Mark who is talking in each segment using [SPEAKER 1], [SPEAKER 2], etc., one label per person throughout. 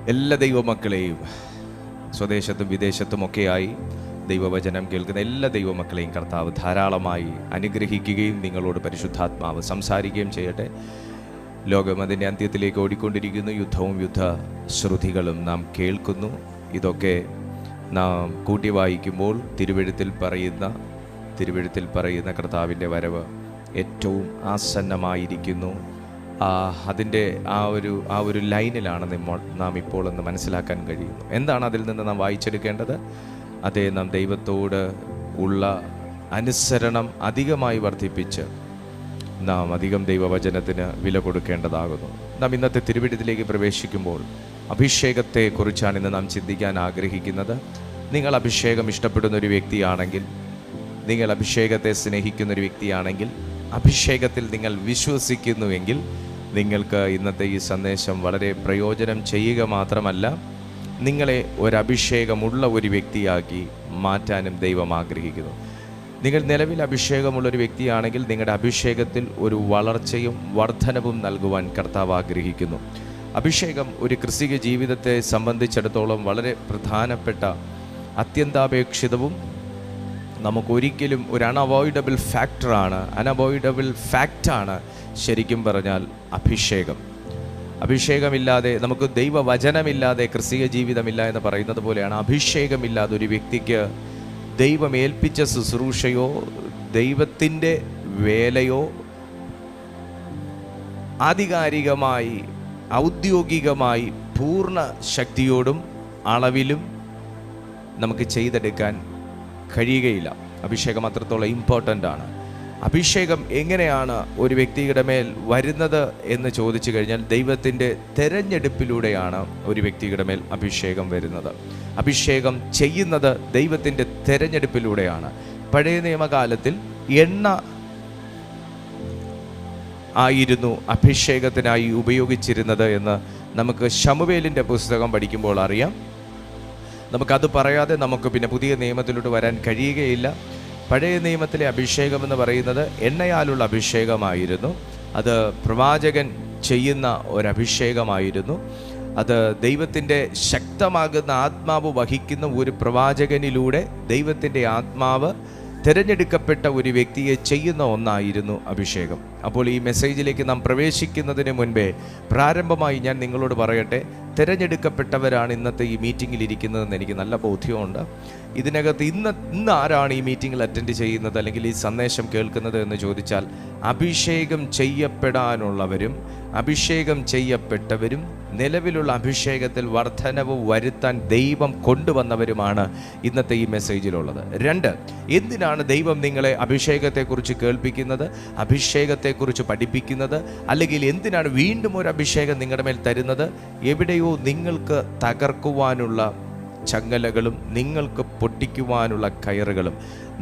[SPEAKER 1] എല്ലാ ദൈവമക്കളെയും സ്വദേശത്തും വിദേശത്തുമൊക്കെയായി ദൈവവചനം കേൾക്കുന്ന എല്ലാ ദൈവമക്കളെയും കർത്താവ് ധാരാളമായി അനുഗ്രഹിക്കുകയും നിങ്ങളോട് പരിശുദ്ധാത്മാവ് സംസാരിക്കുകയും ചെയ്യട്ടെ. ലോകം അതിൻ്റെ അന്ത്യത്തിലേക്ക് ഓടിക്കൊണ്ടിരിക്കുന്നു. യുദ്ധവും യുദ്ധശ്രുതികളും നാം കേൾക്കുന്നു. ഇതൊക്കെ നാം കൂട്ടി വായിക്കുമ്പോൾ തിരുവെഴുത്തിൽ പറയുന്ന കർത്താവിൻ്റെ വരവ് ഏറ്റവും ആസന്നമായിരിക്കുന്നു. അതിൻ്റെ ആ ഒരു ലൈനിലാണ് നാം ഇപ്പോൾ എന്ന് മനസ്സിലാക്കാൻ കഴിയുന്നു. എന്താണ് അതിൽ നിന്ന് നാം വായിച്ചെടുക്കേണ്ടത്? അതേ, നാം ദൈവത്തോട് ഉള്ള അനുസരണം അധികമായി വർദ്ധിപ്പിച്ച് നാം അധികം ദൈവവചനത്തിന് വില കൊടുക്കേണ്ടതാകുന്നു. നാം ഇന്നത്തെ തിരുവെഴുത്തിലേക്ക് പ്രവേശിക്കുമ്പോൾ അഭിഷേകത്തെക്കുറിച്ചാണ് ഇന്ന് നാം ചിന്തിക്കാൻ ആഗ്രഹിക്കുന്നത്. നിങ്ങൾ അഭിഷേകം ഇഷ്ടപ്പെടുന്ന ഒരു വ്യക്തിയാണെങ്കിൽ, നിങ്ങൾ അഭിഷേകത്തെ സ്നേഹിക്കുന്ന ഒരു വ്യക്തിയാണെങ്കിൽ, അഭിഷേകത്തിൽ നിങ്ങൾ വിശ്വസിക്കുന്നുവെങ്കിൽ നിങ്ങൾക്ക് ഇന്നത്തെ ഈ സന്ദേശം വളരെ പ്രയോജനം ചെയ്യുക മാത്രമല്ല, നിങ്ങളെ ഒരഭിഷേകമുള്ള ഒരു വ്യക്തിയാക്കി മാറ്റാനും ദൈവം ആഗ്രഹിക്കുന്നു. നിങ്ങൾ നിലവിൽ അഭിഷേകമുള്ളൊരു വ്യക്തിയാണെങ്കിൽ നിങ്ങളുടെ അഭിഷേകത്തിൽ ഒരു വളർച്ചയും വർധനവും നൽകുവാൻ കർത്താവ് ആഗ്രഹിക്കുന്നു. അഭിഷേകം ഒരു ക്രിസ്തീയ ജീവിതത്തെ സംബന്ധിച്ചിടത്തോളം വളരെ പ്രധാനപ്പെട്ട, അത്യന്താപേക്ഷിതവും നമുക്കൊരിക്കലും ഒരു അൺഅവോയ്ഡബിൾ ഫാക്റ്റാണ് ശരിക്കും പറഞ്ഞാൽ അഭിഷേകം. അഭിഷേകമില്ലാതെ, നമുക്ക് ദൈവവചനമില്ലാതെ ക്രിസ്തീയ ജീവിതമില്ല എന്ന് പറയുന്നത് പോലെയാണ് അഭിഷേകമില്ലാതെ ഒരു വ്യക്തിക്ക് ദൈവം ഏൽപ്പിച്ച ശുശ്രൂഷയോ ദൈവത്തിൻ്റെ വേലയോ ആധികാരികമായി ഔദ്യോഗികമായി പൂർണ്ണ ശക്തിയോടും അളവിലും നമുക്ക് ചെയ്തെടുക്കാൻ കഴിയുകയില്ല. അഭിഷേകം അത്രത്തോളം ഇമ്പോർട്ടൻ്റ് ആണ്. അഭിഷേകം എങ്ങനെയാണ് ഒരു വ്യക്തിയുടെ മേൽ വരുന്നത് എന്ന് ചോദിച്ചു കഴിഞ്ഞാൽ, ദൈവത്തിൻ്റെ തെരഞ്ഞെടുപ്പിലൂടെയാണ് ഒരു വ്യക്തിയുടെ മേൽ അഭിഷേകം വരുന്നത്. അഭിഷേകം ചെയ്യുന്നത് ദൈവത്തിൻ്റെ തെരഞ്ഞെടുപ്പിലൂടെയാണ്. പഴയ നിയമകാലത്തിൽ എണ്ണ ആയിരുന്നു അഭിഷേകത്തിനായി ഉപയോഗിച്ചിരുന്നത് എന്ന് നമുക്ക് ശമൂവേലിൻ്റെ പുസ്തകം പഠിക്കുമ്പോൾ അറിയാം. നമുക്കത് പറയാതെ നമുക്ക് പിന്നെ പുതിയ നിയമത്തിലോട്ട് വരാൻ കഴിയുകയില്ല. പഴയ നിയമത്തിലെ അഭിഷേകം എന്ന് പറയുന്നത് എണ്ണയാലുള്ള അഭിഷേകമായിരുന്നു. അത് പ്രവാചകൻ ചെയ്യുന്ന ഒരഭിഷേകമായിരുന്നു. അത് ദൈവത്തിൻ്റെ ശക്തമാകുന്ന ആത്മാവ് വഹിക്കുന്ന ഒരു പ്രവാചകനിലൂടെ ദൈവത്തിൻ്റെ ആത്മാവ് തിരഞ്ഞെടുക്കപ്പെട്ട ഒരു വ്യക്തിയെ ചെയ്യുന്ന ഒന്നായിരുന്നു അഭിഷേകം. അപ്പോൾ ഈ മെസ്സേജിലേക്ക് നാം പ്രവേശിക്കുന്നതിന് മുൻപേ പ്രാരംഭമായി ഞാൻ നിങ്ങളോട് പറയട്ടെ, തിരഞ്ഞെടുക്കപ്പെട്ടവരാണ് ഇന്നത്തെ ഈ മീറ്റിങ്ങിൽ ഇരിക്കുന്നതെന്ന് എനിക്ക് നല്ല ബോധ്യമുണ്ട്. ഇതിനകത്ത് ഇന്ന് ആരാണ് ഈ മീറ്റിങ്ങിൽ അറ്റൻഡ് ചെയ്യുന്നത് അല്ലെങ്കിൽ ഈ സന്ദേശം കേൾക്കുന്നത് എന്ന് ചോദിച്ചാൽ, അഭിഷേകം ചെയ്യപ്പെടാനുള്ളവരും അഭിഷേകം ചെയ്യപ്പെട്ടവരും നിലവിലുള്ള അഭിഷേകത്തിൽ വർധനവ് വരുത്താൻ ദൈവം കൊണ്ടുവന്നവരുമാണ് ഇന്നത്തെ ഈ മെസ്സേജിലുള്ളത്. 2, എന്തിനാണ് ദൈവം നിങ്ങളെ അഭിഷേകത്തെക്കുറിച്ച് കേൾപ്പിക്കുന്നത്, അഭിഷേകത്തെക്കുറിച്ച് പഠിപ്പിക്കുന്നത്, അല്ലെങ്കിൽ എന്തിനാണ് വീണ്ടും ഒരു അഭിഷേകം നിങ്ങളുടെ മേൽ തരുന്നത്? എവിടെയോ നിങ്ങൾക്ക് തകർക്കുവാനുള്ള ചങ്ങലകളും നിങ്ങൾക്ക് പൊട്ടിക്കുവാനുള്ള കയറുകളും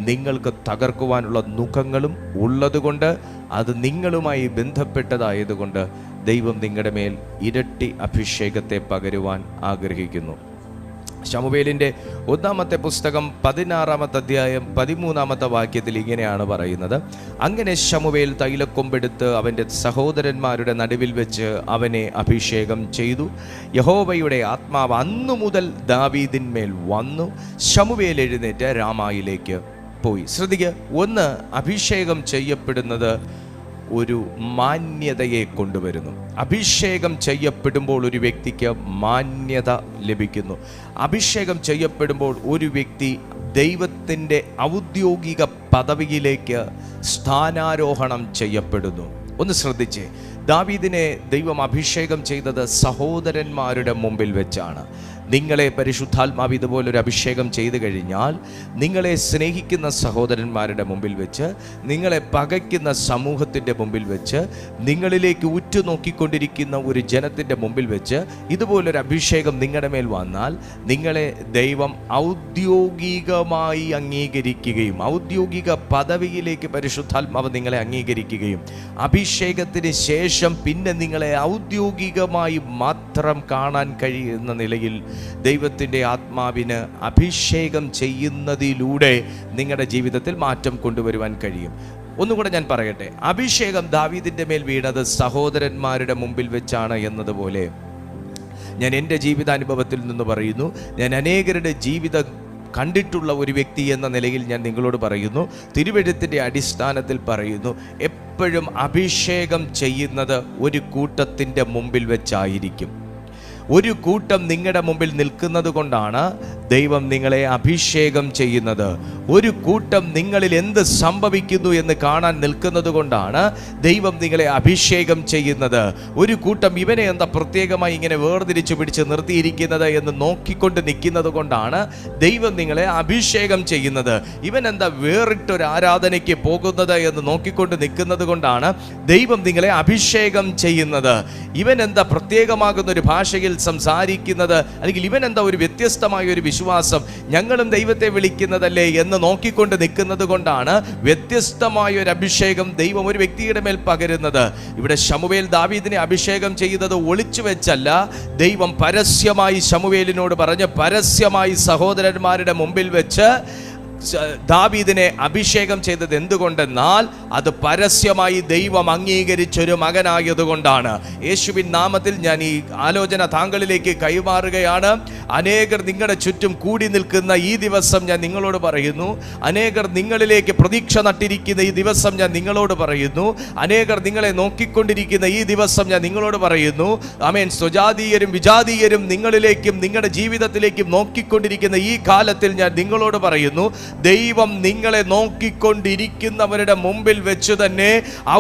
[SPEAKER 1] നിങ്ങൾക്ക് തകർക്കുവാനുള്ള നുഖങ്ങളും ഉള്ളതുകൊണ്ട്, അത് നിങ്ങളുമായി ബന്ധപ്പെട്ടതായതുകൊണ്ട് ദൈവം നിങ്ങളുടെ മേൽ ഇരട്ടി അഭിഷേകത്തെ പകരുവാൻ ആഗ്രഹിക്കുന്നു. ശമൂവേലിൻ്റെ 1-ാമത്തെ പുസ്തകം 16-ാമത്തെ അധ്യായം 13-ാമത്തെ വാക്യത്തിൽ ഇങ്ങനെയാണ് പറയുന്നത്: അങ്ങനെ ശമൂവേൽ തൈലക്കൊമ്പെടുത്ത് അവൻ്റെ സഹോദരന്മാരുടെ നടുവിൽ വെച്ച് അവനെ അഭിഷേകം ചെയ്തു. യഹോവയുടെ ആത്മാവ് അന്നു മുതൽ ദാവീദിന്മേൽ വന്നു. ശമൂവേൽ എഴുന്നേറ്റ് രാമായിലേക്ക് പോയി. ശ്രദ്ധിക്കുക, 1, അഭിഷേകം ചെയ്യപ്പെടുന്നത് ഒരു മാന്യതയെ കൊണ്ടുവരുന്നു. അഭിഷേകം ചെയ്യപ്പെടുമ്പോൾ ഒരു വ്യക്തിക്ക് മാന്യത ലഭിക്കുന്നു. അഭിഷേകം ചെയ്യപ്പെടുമ്പോൾ ഒരു വ്യക്തി ദൈവത്തിൻ്റെ ഔദ്യോഗിക പദവിയിലേക്ക് സ്ഥാനാരോഹണം ചെയ്യപ്പെടുന്നു. ഒന്ന് ശ്രദ്ധിച്ചേ, ദാവീദിനെ ദൈവം അഭിഷേകം ചെയ്തത് സഹോദരന്മാരുടെ മുമ്പിൽ വെച്ചാണ്. നിങ്ങളെ പരിശുദ്ധാത്മാവ് ഇതുപോലൊരു അഭിഷേകം ചെയ്തു കഴിഞ്ഞാൽ നിങ്ങളെ സ്നേഹിക്കുന്ന സഹോദരന്മാരുടെ മുമ്പിൽ വെച്ച്, നിങ്ങളെ പകയ്ക്കുന്ന സമൂഹത്തിൻ്റെ മുമ്പിൽ വെച്ച്, നിങ്ങളിലേക്ക് ഉറ്റുനോക്കിക്കൊണ്ടിരിക്കുന്ന ഒരു ജനത്തിൻ്റെ മുമ്പിൽ വെച്ച് ഇതുപോലൊരു അഭിഷേകം നിങ്ങളുടെ മേൽ വന്നാൽ നിങ്ങളെ ദൈവം ഔദ്യോഗികമായി അംഗീകരിക്കുകയും ഔദ്യോഗിക പദവിയിലേക്ക് പരിശുദ്ധാത്മാവ് നിങ്ങളെ അംഗീകരിക്കുകയും അഭിഷേകത്തിന് ശേഷം പിന്നെ നിങ്ങളെ ഔദ്യോഗികമായി മാത്രം കാണാൻ കഴിയുന്ന നിലയിൽ ദൈവത്തിൻ്റെ ആത്മാവിന് അഭിഷേകം ചെയ്യുന്നതിലൂടെ നിങ്ങളുടെ ജീവിതത്തിൽ മാറ്റം കൊണ്ടുവരുവാൻ കഴിയും. ഒന്നുകൂടെ ഞാൻ പറയട്ടെ, അഭിഷേകം ദാവീദിൻ്റെ മേൽ വീണത് സഹോദരന്മാരുടെ മുമ്പിൽ വെച്ചാണ് എന്നതുപോലെ ഞാൻ എൻ്റെ ജീവിതാനുഭവത്തിൽ നിന്ന് പറയുന്നു. ഞാൻ അനേകരുടെ ജീവിതം കണ്ടിട്ടുള്ള ഒരു വ്യക്തി എന്ന നിലയിൽ ഞാൻ നിങ്ങളോട് പറയുന്നു, തിരുവെഴുത്തിൻ്റെ അടിസ്ഥാനത്തിൽ പറയുന്നു, എപ്പോഴും അഭിഷേകം ചെയ്യുന്നത് ഒരു കൂട്ടത്തിൻ്റെ മുമ്പിൽ വെച്ചായിരിക്കും. ഒരു കൂട്ടം നിങ്ങളുടെ മുമ്പിൽ നിൽക്കുന്നത് കൊണ്ടാണ് ദൈവം നിങ്ങളെ അഭിഷേകം ചെയ്യുന്നത്. ഒരു കൂട്ടം നിങ്ങളിൽ എന്ത് സംഭവിക്കുന്നു എന്ന് കാണാൻ നിൽക്കുന്നത് കൊണ്ടാണ് ദൈവം നിങ്ങളെ അഭിഷേകം ചെയ്യുന്നത്. ഒരു കൂട്ടം ഇവനെ എന്താ പ്രത്യേകമായി ഇങ്ങനെ വേർതിരിച്ചു പിടിച്ച് നിർത്തിയിരിക്കുന്നത് എന്ന് നോക്കിക്കൊണ്ട് നിൽക്കുന്നത് കൊണ്ടാണ് ദൈവം നിങ്ങളെ അഭിഷേകം ചെയ്യുന്നത്. ഇവൻ എന്താ വേറിട്ടൊരു ആരാധനയ്ക്ക് പോകുന്നത് എന്ന് നോക്കിക്കൊണ്ട് നിൽക്കുന്നത് കൊണ്ടാണ് ദൈവം നിങ്ങളെ അഭിഷേകം ചെയ്യുന്നത്. ഇവൻ എന്താ പ്രത്യേകമാകുന്ന ഒരു ഭാഷയിൽ സംസാരിക്കുന്നത്, അല്ലെങ്കിൽ ഇവൻ എന്താ ഒരു വ്യത്യസ്തമായ ഒരു വിശ്വാസം, ഞങ്ങളും ദൈവത്തെ വിളിക്കുന്നതല്ലേ എന്ന് നോക്കിക്കൊണ്ട് നിൽക്കുന്നത് കൊണ്ടാണ് വ്യത്യസ്തമായ ഒരു അഭിഷേകം ദൈവം ഒരു വ്യക്തിയുടെ മേൽ പകരുന്നത്. ഇവിടെ ശമൂവേൽ ദാവീദിനെ അഭിഷേകം ചെയ്തത് ഒളിച്ചു വെച്ചല്ല, ദൈവം പരസ്യമായി ശമൂവേലിനോട് പറഞ്ഞ് പരസ്യമായി സഹോദരന്മാരുടെ മുമ്പിൽ വെച്ച് ദാവീദിനെ അഭിഷേകം ചെയ്തത് എന്തുകൊണ്ടെന്നാൽ അത് പരസ്യമായി ദൈവം അംഗീകരിച്ചൊരു മകനായതുകൊണ്ടാണ്. യേശുവിൻ നാമത്തിൽ ഞാൻ ഈ ആലോചന താങ്കളിലേക്ക് കൈമാറുകയാണ്. അനേകർ നിങ്ങളുടെ ചുറ്റും കൂടി നിൽക്കുന്ന ഈ ദിവസം ഞാൻ നിങ്ങളോട് പറയുന്നു, അനേകർ നിങ്ങളിലേക്ക് പ്രതീക്ഷ നട്ടിരിക്കുന്ന ഈ ദിവസം ഞാൻ നിങ്ങളോട് പറയുന്നു, അനേകർ നിങ്ങളെ നോക്കിക്കൊണ്ടിരിക്കുന്ന ഈ ദിവസം ഞാൻ നിങ്ങളോട് പറയുന്നു. ആമേൻ. സ്വജാതീയരും വിജാതീയരും നിങ്ങളിലേക്കും നിങ്ങളുടെ ജീവിതത്തിലേക്കും നോക്കിക്കൊണ്ടിരിക്കുന്ന ഈ കാലത്തിൽ ഞാൻ നിങ്ങളോട് പറയുന്നു, ദൈവം നിങ്ങളെ നോക്കിക്കൊണ്ടിരിക്കുന്നവരുടെ മുമ്പിൽ വെച്ച് തന്നെ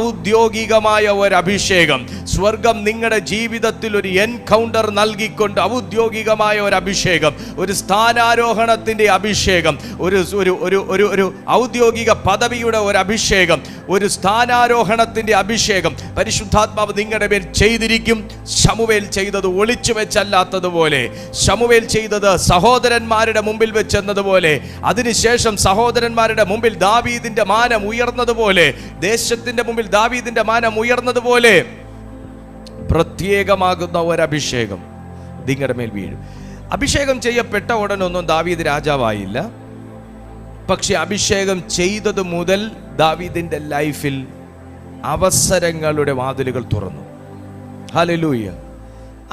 [SPEAKER 1] ഔദ്യോഗികമായ ഒരു അഭിഷേകം, സ്വർഗം നിങ്ങളുടെ ജീവിതത്തിൽ ഒരു എൻകൗണ്ടർ നൽകിക്കൊണ്ട് ഔദ്യോഗികമായ ഒരു അഭിഷേകം, ഒരു സ്ഥാനാരോഹണത്തിന്റെ അഭിഷേകം, ഒരു ഔദ്യോഗിക പദവിയുടെ ഒരു അഭിഷേകം, ഒരു സ്ഥാനാരോഹണത്തിന്റെ അഭിഷേകം പരിശുദ്ധാത്മാവ് നിങ്ങളുടെ മേൽ ചെയ്തിരിക്കും. ശമൂവേൽ ചെയ്തത് ഒളിച്ചു വെച്ചല്ലാത്തതുപോലെ, ശമൂവേൽ ചെയ്തത് സഹോദരന്മാരുടെ മുമ്പിൽ വെച്ചെന്നതുപോലെ, അതിനുശേഷം സഹോദരന്മാരുടെ മുമ്പിൽ ദാവീദിന്റെ മാനം ഉയർന്നതുപോലെ, ദേശത്തിന്റെ മുമ്പിൽ ദാവീദിന്റെ മാനം ഉയർന്നതുപോലെ പ്രത്യേകമാകുന്ന ഒരു അഭിഷേകം നിങ്ങളുടെ മേൽ വീഴും. അഭിഷേകം ചെയ്യപ്പെട്ട ഉടനൊന്നും ദാവീദ് രാജാവായില്ല. പക്ഷെ അഭിഷേകം ചെയ്തത് മുതൽ ദാവീദിന്റെ ലൈഫിൽ അവസരങ്ങളുടെ വാതിലുകൾ തുറന്നു. ഹല്ലേലൂയ.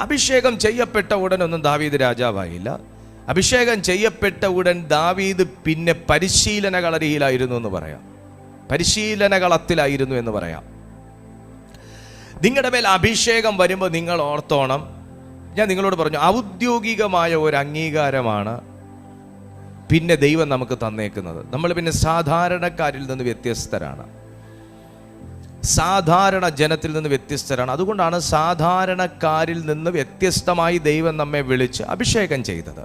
[SPEAKER 1] അഭിഷേകം ചെയ്യപ്പെട്ട ഉടനൊന്നും ദാവീദ് രാജാവായില്ല. അഭിഷേകം ചെയ്യപ്പെട്ട ഉടൻ ദാവീദ് പിന്നെ പരിശീലന കളരിയിലായിരുന്നു എന്ന് പറയാം, പരിശീലന കളത്തിലായിരുന്നു എന്ന് പറയാം. നിങ്ങളുടെ മേൽ അഭിഷേകം വരുമ്പോൾ നിങ്ങൾ ഓർത്തോണം, ഞാൻ നിങ്ങളോട് പറഞ്ഞു, ഔദ്യോഗികമായ ഒരു അംഗീകാരമാണ് പിന്നെ ദൈവം നമുക്ക് തന്നേക്കുന്നത്. നമ്മൾ പിന്നെ സാധാരണക്കാരിൽ നിന്ന് വ്യത്യസ്തരാണ്, സാധാരണ ജനത്തിൽ നിന്ന് വ്യത്യസ്തരാണ്. അതുകൊണ്ടാണ് സാധാരണക്കാരിൽ നിന്ന് വ്യത്യസ്തമായി ദൈവം നമ്മെ വിളിച്ച് അഭിഷേകം ചെയ്തത്.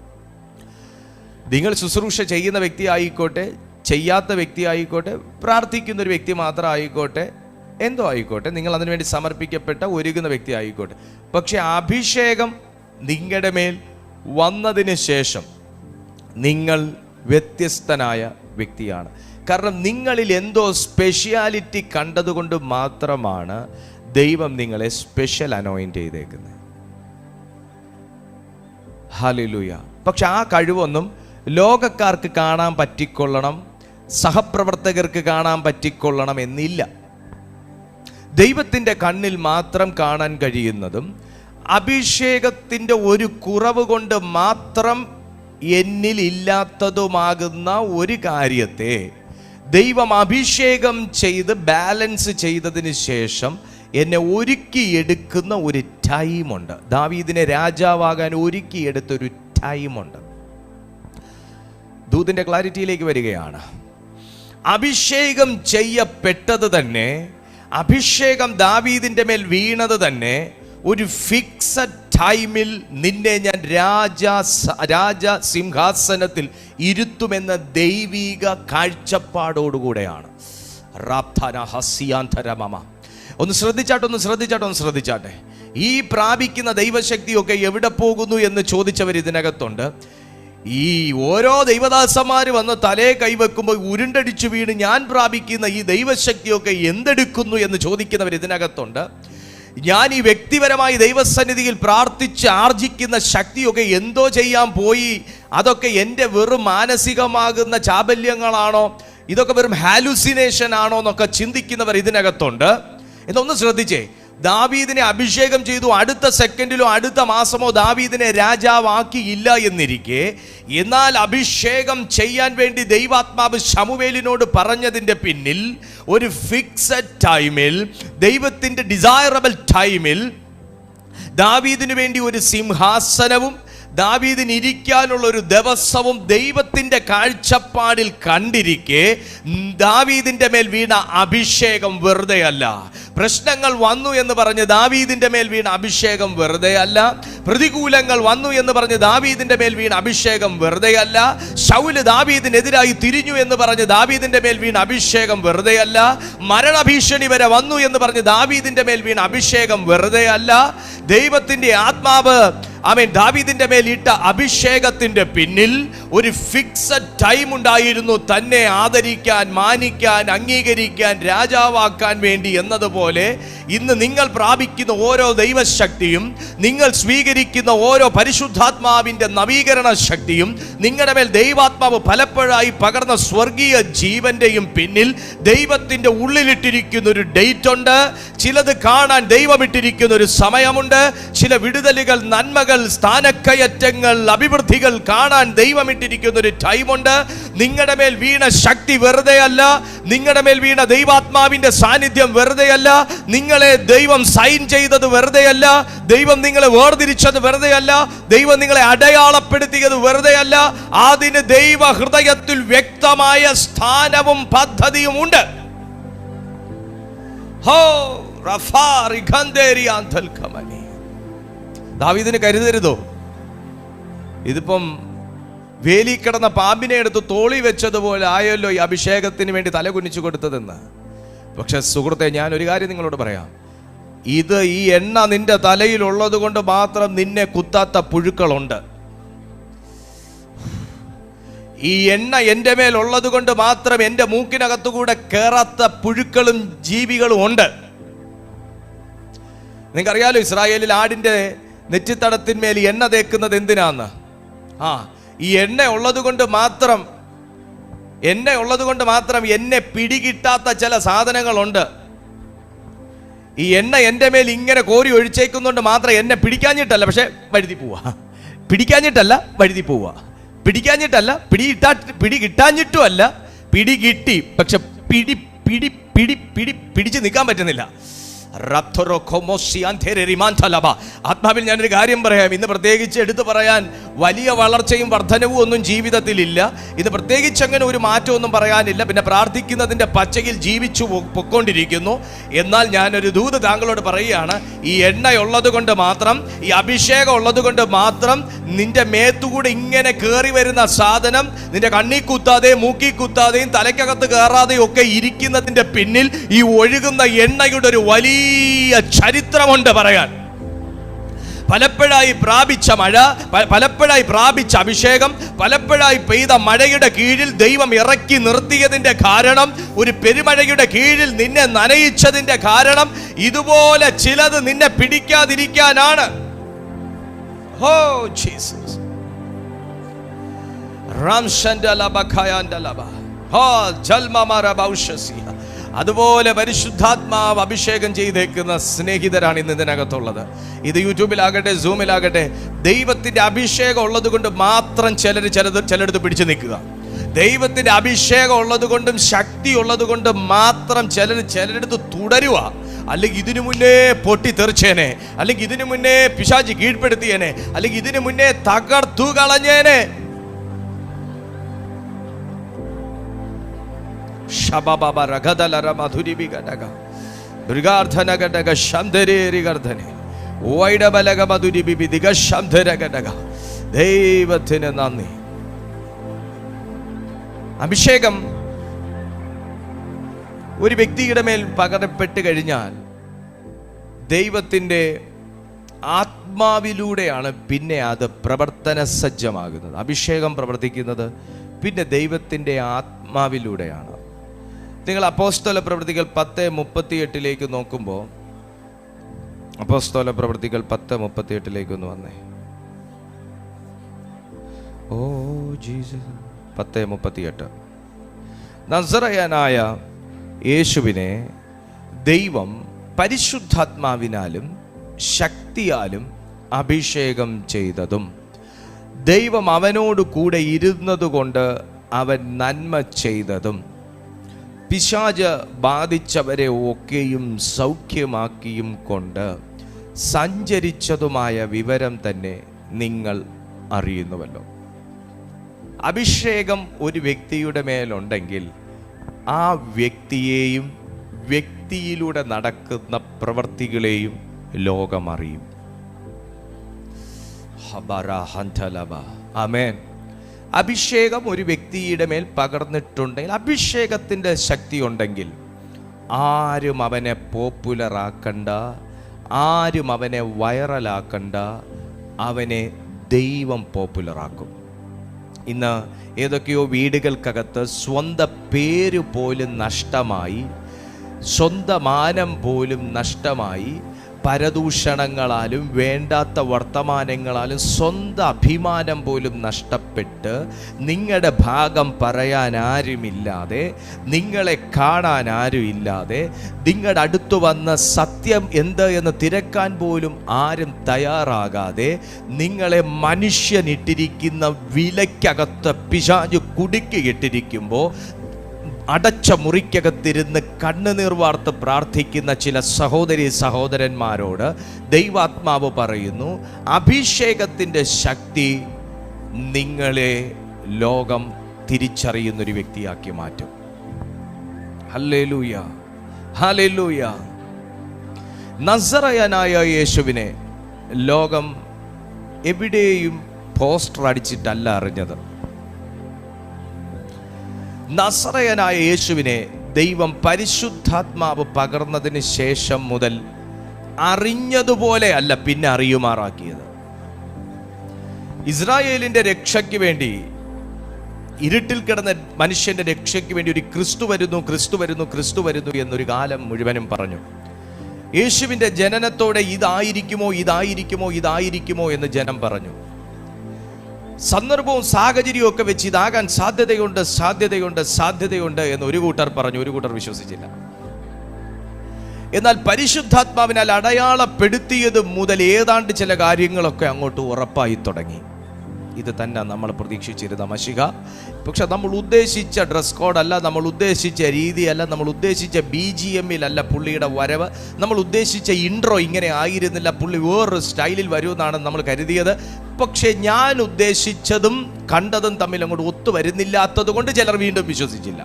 [SPEAKER 1] നിങ്ങൾ ശുശ്രൂഷ ചെയ്യുന്ന വ്യക്തി ആയിക്കോട്ടെ, ചെയ്യാത്ത വ്യക്തി ആയിക്കോട്ടെ, പ്രാർത്ഥിക്കുന്ന ഒരു വ്യക്തി മാത്രം ആയിക്കോട്ടെ, എന്തോ ആയിക്കോട്ടെ, നിങ്ങൾ അതിനുവേണ്ടി സമർപ്പിക്കപ്പെട്ട ഒരുങ്ങുന്ന വ്യക്തി ആയിക്കോട്ടെ, പക്ഷെ അഭിഷേകം നിങ്ങളുടെ മേൽ വന്നതിന് ശേഷം നിങ്ങൾ വ്യത്യസ്തനായ വ്യക്തിയാണ്. കാരണം നിങ്ങളിൽ എന്തോ സ്പെഷ്യാലിറ്റി കണ്ടതുകൊണ്ട് മാത്രമാണ് ദൈവം നിങ്ങളെ സ്പെഷ്യൽ അനോയിന്റ് ചെയ്തേക്കുന്നത്. ഹല്ലേലൂയ. പക്ഷെ ആ കഴിവൊന്നും ലോകക്കാർക്ക് കാണാൻ പറ്റിക്കൊള്ളണം, സഹപ്രവർത്തകർക്ക് കാണാൻ പറ്റിക്കൊള്ളണം എന്നില്ല. ദൈവത്തിൻ്റെ കണ്ണിൽ മാത്രം കാണാൻ കഴിയുന്നതും അഭിഷേകത്തിൻ്റെ ഒരു കുറവ് കൊണ്ട് മാത്രം എന്നിൽ ഇല്ലാത്തതുമാകുന്ന ഒരു കാര്യത്തെ ദൈവം അഭിഷേകം ചെയ്ത് ബാലൻസ് ചെയ്തതിന് ശേഷം എന്നെ ഒരുക്കിയെടുക്കുന്ന ഒരു ടൈമുണ്ട്. ദാവീദിനെ രാജാവാകാൻ ഒരുക്കിയെടുത്തൊരു ടൈമുണ്ട്. ദൂതിൻ്റെ ക്ലാരിറ്റിയിലേക്ക് വരികയാണ്. അഭിഷേകം ചെയ്യപ്പെട്ടത് തന്നെ, അഭിഷേകം ദാവീദിൻ്റെ മേൽ വീണത് തന്നെ ഒരു ഫിക്സഡ് ടൈമിൽ നിന്നെ ഞാൻ രാജ സിംഹാസനത്തിൽ ഇരുത്തുമെന്ന ദൈവിക കാഴ്ചപ്പാടോടുകൂടെയാണ്. ഒന്ന് ശ്രദ്ധിച്ചാട്ടെ. ഈ പ്രാപിക്കുന്ന ദൈവശക്തിയൊക്കെ എവിടെ പോകുന്നു എന്ന് ചോദിച്ചവർ ഇതിനകത്തുണ്ട്. ഈ ഓരോ ദൈവദാസന്മാർ വന്ന് തലേ കൈവെക്കുമ്പോൾ ഉരുണ്ടടിച്ചു വീണ് ഞാൻ പ്രാപിക്കുന്ന ഈ ദൈവശക്തിയൊക്കെ എന്തെടുക്കുന്നു എന്ന് ചോദിക്കുന്നവർ ഇതിനകത്തുണ്ട്. ഞാൻ ഈ വ്യക്തിപരമായി ദൈവസന്നിധിയിൽ പ്രാർത്ഥിച്ച് ആർജിക്കുന്ന ശക്തിയൊക്കെ എന്തോ ചെയ്യാൻ പോയി, അതൊക്കെ എൻ്റെ വെറും മാനസികമാകുന്ന ചാബല്യങ്ങളാണോ, ഇതൊക്കെ വെറും ഹാലുസിനേഷൻ ആണോ എന്നൊക്കെ ചിന്തിക്കുന്നവർ ഇതിനകത്തുണ്ട്. എന്നൊന്ന് ശ്രദ്ധിച്ചേ, ദാവീദിനെ അഭിഷേകം ചെയ്തു, അടുത്ത സെക്കൻഡിലോ അടുത്ത മാസമോ ദാവീദിനെ രാജാവാക്കിയില്ല എന്നിരിക്കെ, എന്നാൽ അഭിഷേകം ചെയ്യാൻ വേണ്ടി ദൈവാത്മാവ് ശമൂവേലിനോട് പറഞ്ഞതിൻ്റെ പിന്നിൽ ഒരു ഫിക്സഡ് ടൈമിൽ, ദൈവത്തിൻ്റെ ഡിസൈറബിൾ ടൈമിൽ ദാവീദിനു വേണ്ടി ഒരു സിംഹാസനവും ദാവീദിന് ഇരിക്കാനുള്ള ഒരു ദിവസവും ദൈവത്തിൻ്റെ കാഴ്ചപ്പാടിൽ കണ്ടിരിക്കെ, ദാവീദിൻ്റെ മേൽ വീണ അഭിഷേകം വെറുതെ അല്ല. പ്രശ്നങ്ങൾ വന്നു എന്ന് പറഞ്ഞ് ദാവീദിൻ്റെ മേൽ വീണ അഭിഷേകം വെറുതെ അല്ല. പ്രതികൂലങ്ങൾ വന്നു എന്ന് പറഞ്ഞ് ദാവീദിൻ്റെ മേൽ വീണ അഭിഷേകം വെറുതെ അല്ല. ശൗല് ദാവീദിനെതിരായി തിരിഞ്ഞു എന്ന് പറഞ്ഞ് ദാവീദിൻ്റെ മേൽ വീണ അഭിഷേകം വെറുതെ അല്ല. മരണഭീഷണി വരെ വന്നു എന്ന് പറഞ്ഞ് ദാവീദിൻ്റെ മേൽ വീണ അഭിഷേകം വെറുതെ അല്ല. ദൈവത്തിൻ്റെ ആത്മാവ് ദാവീദിന്റെ മേൽ ഇട്ട അഭിഷേകത്തിന്റെ പിന്നിൽ ഒരു ഫിക്സഡ് ടൈം ഉണ്ടായിരുന്നു, തന്നെ ആദരിക്കാൻ, മാനിക്കാൻ, അംഗീകരിക്കാൻ, രാജാവാക്കാൻ വേണ്ടി എന്നതുപോലെ ഇന്ന് നിങ്ങൾ പ്രാപിക്കുന്ന ഓരോ ദൈവശക്തിയും, നിങ്ങൾ സ്വീകരിക്കുന്ന ഓരോ പരിശുദ്ധാത്മാവിന്റെ നവീകരണ ശക്തിയും, നിങ്ങളുടെ മേൽ ദൈവാത്മാവ് പലപ്പോഴായി പകർന്ന സ്വർഗീയ ജീവന്റെയും പിന്നിൽ ദൈവത്തിന്റെ ഉള്ളിലിട്ടിരിക്കുന്ന ഒരു ഡേറ്റ് ഉണ്ട്. ചിലത് കാണാൻ ദൈവമിട്ടിരിക്കുന്ന ഒരു സമയമുണ്ട്. ചില വിടുതലുകൾ, നന്മകൾ, സ്ഥാനക്കയറ്റങ്ങൾ, അഭിവൃദ്ധികൾ കാണാൻ ദൈവമിട്ടിരിക്കുന്ന ഒരു ടൈമുണ്ട്. നിങ്ങളുടെ മേൽ വീണ ശക്തി വെറുതെ അല്ല. നിങ്ങളുടെ മേൽ വീണ ദൈവാത്മാവിന്റെ സാന്നിധ്യം വെറുതെ അല്ല. നിങ്ങളെ ദൈവം സൈൻ ചെയ്തത് വെറുതെ അല്ല. ദൈവം നിങ്ങളെ വേർതിരിച്ചത് വെറുതെ അല്ല. ദൈവം നിങ്ങളെ അടയാളപ്പെടുത്തിയത് വെറുതെ അല്ല. അതിന് ദൈവ ഹൃദയത്തിൽ വ്യക്തമായ സ്ഥാനവും പദ്ധതിയും ഉണ്ട്. ദാവീദിന് കരുതരുതോ? ഇതിപ്പം വേലി കിടന്ന പാമ്പിനെ എടുത്ത് തോളി വെച്ചതുപോലെ ആയല്ലോ ഈ അഭിഷേകത്തിന് വേണ്ടി തലകുനിച്ചു കൊടുത്തതെന്ന്. പക്ഷെ സുഹൃത്തെ, ഞാൻ ഒരു കാര്യം നിങ്ങളോട് പറയാം. ഇത് ഈ എണ്ണ നിന്റെ തലയിലുള്ളത് കൊണ്ട് മാത്രം നിന്നെ കുത്താത്ത പുഴുക്കളുണ്ട്. ഈ എണ്ണ എൻ്റെ മേലുള്ളത് കൊണ്ട് മാത്രം എൻ്റെ മൂക്കിനകത്തുകൂടെ കയറാത്ത പുഴുക്കളും ജീവികളും ഉണ്ട്. നിങ്ങൾക്കറിയാലോ, ഇസ്രായേലിൽ ആടിൻ്റെ നെറ്റിത്തടത്തിന്മേൽ എണ്ണ തേക്കുന്നത് എന്തിനാന്ന്? ഈ എണ്ണ ഉള്ളത് കൊണ്ട് മാത്രം എന്നെ പിടികിട്ടാത്ത ചില സാധനങ്ങളുണ്ട്. ഈ എണ്ണ എൻ്റെ മേൽ ഇങ്ങനെ കോരി ഒഴിച്ചേക്കുന്നുണ്ട് മാത്രം എന്നെ പിടിക്കാഞ്ഞിട്ടല്ല, പക്ഷെ വഴുതി പോവാ. പിടിക്കാഞ്ഞിട്ടല്ല, വഴുതി പോവാ. പിടിക്കാഞ്ഞിട്ടല്ല, പിടി കിട്ടാഞ്ഞിട്ടും അല്ല, പിടി കിട്ടി, പക്ഷെ പിടിച്ച് നിൽക്കാൻ പറ്റുന്നില്ല. ആത്മാവിൽ ഞാനൊരു കാര്യം പറയാം. ഇന്ന് പ്രത്യേകിച്ച് എടുത്തു പറയാൻ വലിയ വളർച്ചയും വർധനവും ഒന്നും ജീവിതത്തിലില്ല. ഇന്ന് പ്രത്യേകിച്ച് അങ്ങനെ ഒരു മാറ്റമൊന്നും പറയാനില്ല. പിന്നെ പ്രാർത്ഥിക്കുന്നതിൻ്റെ പച്ചയിൽ ജീവിച്ചു പൊക്കൊണ്ടിരിക്കുന്നു. എന്നാൽ ഞാനൊരു ദൂത് താങ്കളോട് പറയുകയാണ്. ഈ എണ്ണയുള്ളത് കൊണ്ട് മാത്രം, ഈ അഭിഷേകം ഉള്ളത് കൊണ്ട് മാത്രം നിന്റെ മേത്തുകൂടെ ഇങ്ങനെ കയറി വരുന്ന സാധനം നിന്റെ കണ്ണി കുത്താതെയും മൂക്കി കുത്താതെയും തലയ്ക്കകത്ത് കയറാതെയും ഒക്കെ ഇരിക്കുന്നതിൻ്റെ പിന്നിൽ ഈ ഒഴുകുന്ന എണ്ണയുടെ ഒരു വലിയ ചരിത്രമുണ്ട് പറയാൻ. പലപ്പോഴായി പ്രാപിച്ച മഴ, പലപ്പോഴായി പ്രാപിച്ച അഭിഷേകം, പലപ്പോഴായി പെയ്ത മഴയുടെ കീഴിൽ ദൈവം ഇറക്കി നിർത്തിയതിന്റെ കാരണം, ഒരു പെരുമഴയുടെ കീഴിൽ നിന്നെ നനയിച്ചതിന്റെ കാരണം, ഇതുപോലെ ചിലത് നിന്നെ പിടിക്കാതിരിക്കാനാണ്. Oh Jesus. അതുപോലെ പരിശുദ്ധാത്മാവ് അഭിഷേകം ചെയ്തേക്കുന്ന സ്നേഹിതരാണ് ഇന്ന് ഇതിനകത്തുള്ളത്. ഇത് യൂട്യൂബിലാകട്ടെ, സൂമിലാകട്ടെ, ദൈവത്തിന്റെ അഭിഷേകം ഉള്ളത് കൊണ്ട് മാത്രം ചിലടത്ത് പിടിച്ചു നിൽക്കുക. ദൈവത്തിന്റെ അഭിഷേകം ഉള്ളത് കൊണ്ടും ശക്തി ഉള്ളത് കൊണ്ട് മാത്രം ചിലടത്ത് തുടരുക. അല്ലെങ്കിൽ ഇതിനു മുന്നേ പൊട്ടിത്തെറിച്ചേനെ, അല്ലെങ്കിൽ ഇതിനു മുന്നേ പിശാചി കീഴ്പ്പെടുത്തിയേനെ, അല്ലെങ്കിൽ ഇതിനു മുന്നേ തകർത്തു കളഞ്ഞേനെ. ദൈവത്തിന് നന്ദി. അഭിഷേകം ഒരു വ്യക്തിയുടെ മേൽ പകരപ്പെട്ട് കഴിഞ്ഞാൽ ദൈവത്തിൻ്റെ ആത്മാവിലൂടെയാണ് പിന്നെ അത് പ്രവർത്തന സജ്ജമാകുന്നത്. അഭിഷേകം പ്രവർത്തിക്കുന്നത് പിന്നെ ദൈവത്തിൻ്റെ ആത്മാവിലൂടെയാണ്. നിങ്ങൾ അപ്പോസ്തല പ്രവൃത്തികൾ 10:38 നോക്കുമ്പോൾ, അപ്പോസ്തല പ്രവൃത്തികൾ 10:38 ഒന്ന് വന്നേ. Oh Jesus. 10:38. നസറയനായ യേശുവിനെ ദൈവം പരിശുദ്ധാത്മാവിനാലും ശക്തിയാലും അഭിഷേകം ചെയ്തതും ദൈവം അവനോട് കൂടെ ഇരുന്നതുകൊണ്ട് അവൻ നന്മ ചെയ്തതും പിശാച് ബാധിച്ചവരെ ഒക്കെയും സൗഖ്യമാക്കിയും കൊണ്ട് സഞ്ചരിച്ചതുമായ വിവരം തന്നെ നിങ്ങൾ അറിയുന്നുവല്ലോ. അഭിഷേകം ഒരു വ്യക്തിയുടെ മേലുണ്ടെങ്കിൽ ആ വ്യക്തിയെയും വ്യക്തിയിലൂടെ നടക്കുന്ന പ്രവൃത്തികളെയും ലോകം അറിയും. ആമേൻ. അഭിഷേകം ഒരു വ്യക്തിയുടെ മേൽ പകർന്നിട്ടുണ്ടെങ്കിൽ, അഭിഷേകത്തിൻ്റെ ശക്തി ഉണ്ടെങ്കിൽ ആരും അവനെ പോപ്പുലറാക്കണ്ട, ആരും അവനെ വൈറലാക്കണ്ട, അവനെ ദൈവം പോപ്പുലറാക്കും. ഇന്ന് ഏതൊക്കെയോ വീടുകൾക്കകത്ത് സ്വന്തം പേര് പോലും നഷ്ടമായി, സ്വന്തം മാനം പോലും നഷ്ടമായി, പരദൂഷണങ്ങളാലും വേണ്ടാത്ത വർത്തമാനങ്ങളാലും സ്വന്തം അഭിമാനം പോലും നഷ്ടപ്പെട്ട്, നിങ്ങളുടെ ഭാഗം പറയാൻ ആരുമില്ലാതെ, നിങ്ങളെ കാണാൻ ആരുമില്ലാതെ, നിങ്ങളുടെ അടുത്ത് വന്ന സത്യം എന്ത് എന്ന് തിരക്കാൻ പോലും ആരും തയ്യാറാകാതെ, നിങ്ങളെ മനുഷ്യനിട്ടിരിക്കുന്ന വിലയ്ക്കകത്ത് പിശാച് കുടുക്കിയിട്ടിരിക്കുമ്പോൾ അടച്ച മുറിക്കകത്തിരുന്ന് കണ്ണുനീർ വാർത്ത് പ്രാർത്ഥിക്കുന്ന ചില സഹോദരി സഹോദരന്മാരോട് ദൈവാത്മാവ് പറയുന്നു, അഭിഷേകത്തിൻ്റെ ശക്തി നിങ്ങളെ ലോകം തിരിച്ചറിയുന്നൊരു വ്യക്തിയാക്കി മാറ്റും. Hallelujah, hallelujah. നസറയനായ യേശുവിനെ ലോകം എവിടെയും പോസ്റ്റർ അടിച്ചിട്ടല്ല അറിഞ്ഞത്. നസറയനായ യേശുവിനെ ദൈവം പരിശുദ്ധാത്മാവ് പകർന്നതിന് ശേഷം മുതൽ അറിഞ്ഞതുപോലെ അല്ല പിന്നെ അറിയുമാറാക്കിയത്. ഇസ്രായേലിന്റെ രക്ഷയ്ക്ക് വേണ്ടി, ഇരുട്ടിൽ കിടന്ന മനുഷ്യന്റെ രക്ഷയ്ക്ക് വേണ്ടി ഒരു ക്രിസ്തു വരുന്നു, ക്രിസ്തു വരുന്നു, ക്രിസ്തു വരുന്നു എന്നൊരു കാലം മുഴുവനും പറഞ്ഞു. യേശുവിന്റെ ജനനത്തോടെ ഇതായിരിക്കുമോ, ഇതായിരിക്കുമോ, ഇതായിരിക്കുമോ എന്ന് ജനം പറഞ്ഞു. സന്ദർഭവും സാഹചര്യവും ഒക്കെ വെച്ച് ഇതാകാൻ സാധ്യതയുണ്ട്, സാധ്യതയുണ്ട്, സാധ്യതയുണ്ട് എന്ന് ഒരു കൂട്ടർ പറഞ്ഞു, ഒരു കൂട്ടർ വിശ്വസിച്ചില്ല. എന്നാൽ പരിശുദ്ധാത്മാവിനാൽ അടയാളപ്പെടുത്തിയത് മുതൽ ഏതാണ്ട് ചില കാര്യങ്ങളൊക്കെ അങ്ങോട്ട് ഉറപ്പായി തുടങ്ങി. ഇത് തന്നെ നമ്മൾ പ്രതീക്ഷിച്ചിരുന്ന മശിഹ. പക്ഷെ നമ്മൾ ഉദ്ദേശിച്ച ഡ്രസ് കോഡല്ല, നമ്മൾ ഉദ്ദേശിച്ച രീതിയല്ല, നമ്മൾ ഉദ്ദേശിച്ച BGM അല്ല പുള്ളിയുടെ വരവ്, നമ്മൾ ഉദ്ദേശിച്ച ഇൻട്രോ ഇങ്ങനെ ആയിരുന്നില്ല, പുള്ളി വേറൊരു സ്റ്റൈലിൽ വരുമെന്നാണ് നമ്മൾ കരുതിയത്. പക്ഷെ ഞാൻ ഉദ്ദേശിച്ചതും കണ്ടതും തമ്മിൽ അങ്ങോട്ട് ഒത്തുവരുന്നില്ലാത്തത് കൊണ്ട് ചിലർ വീണ്ടും വിശ്വസിച്ചില്ല.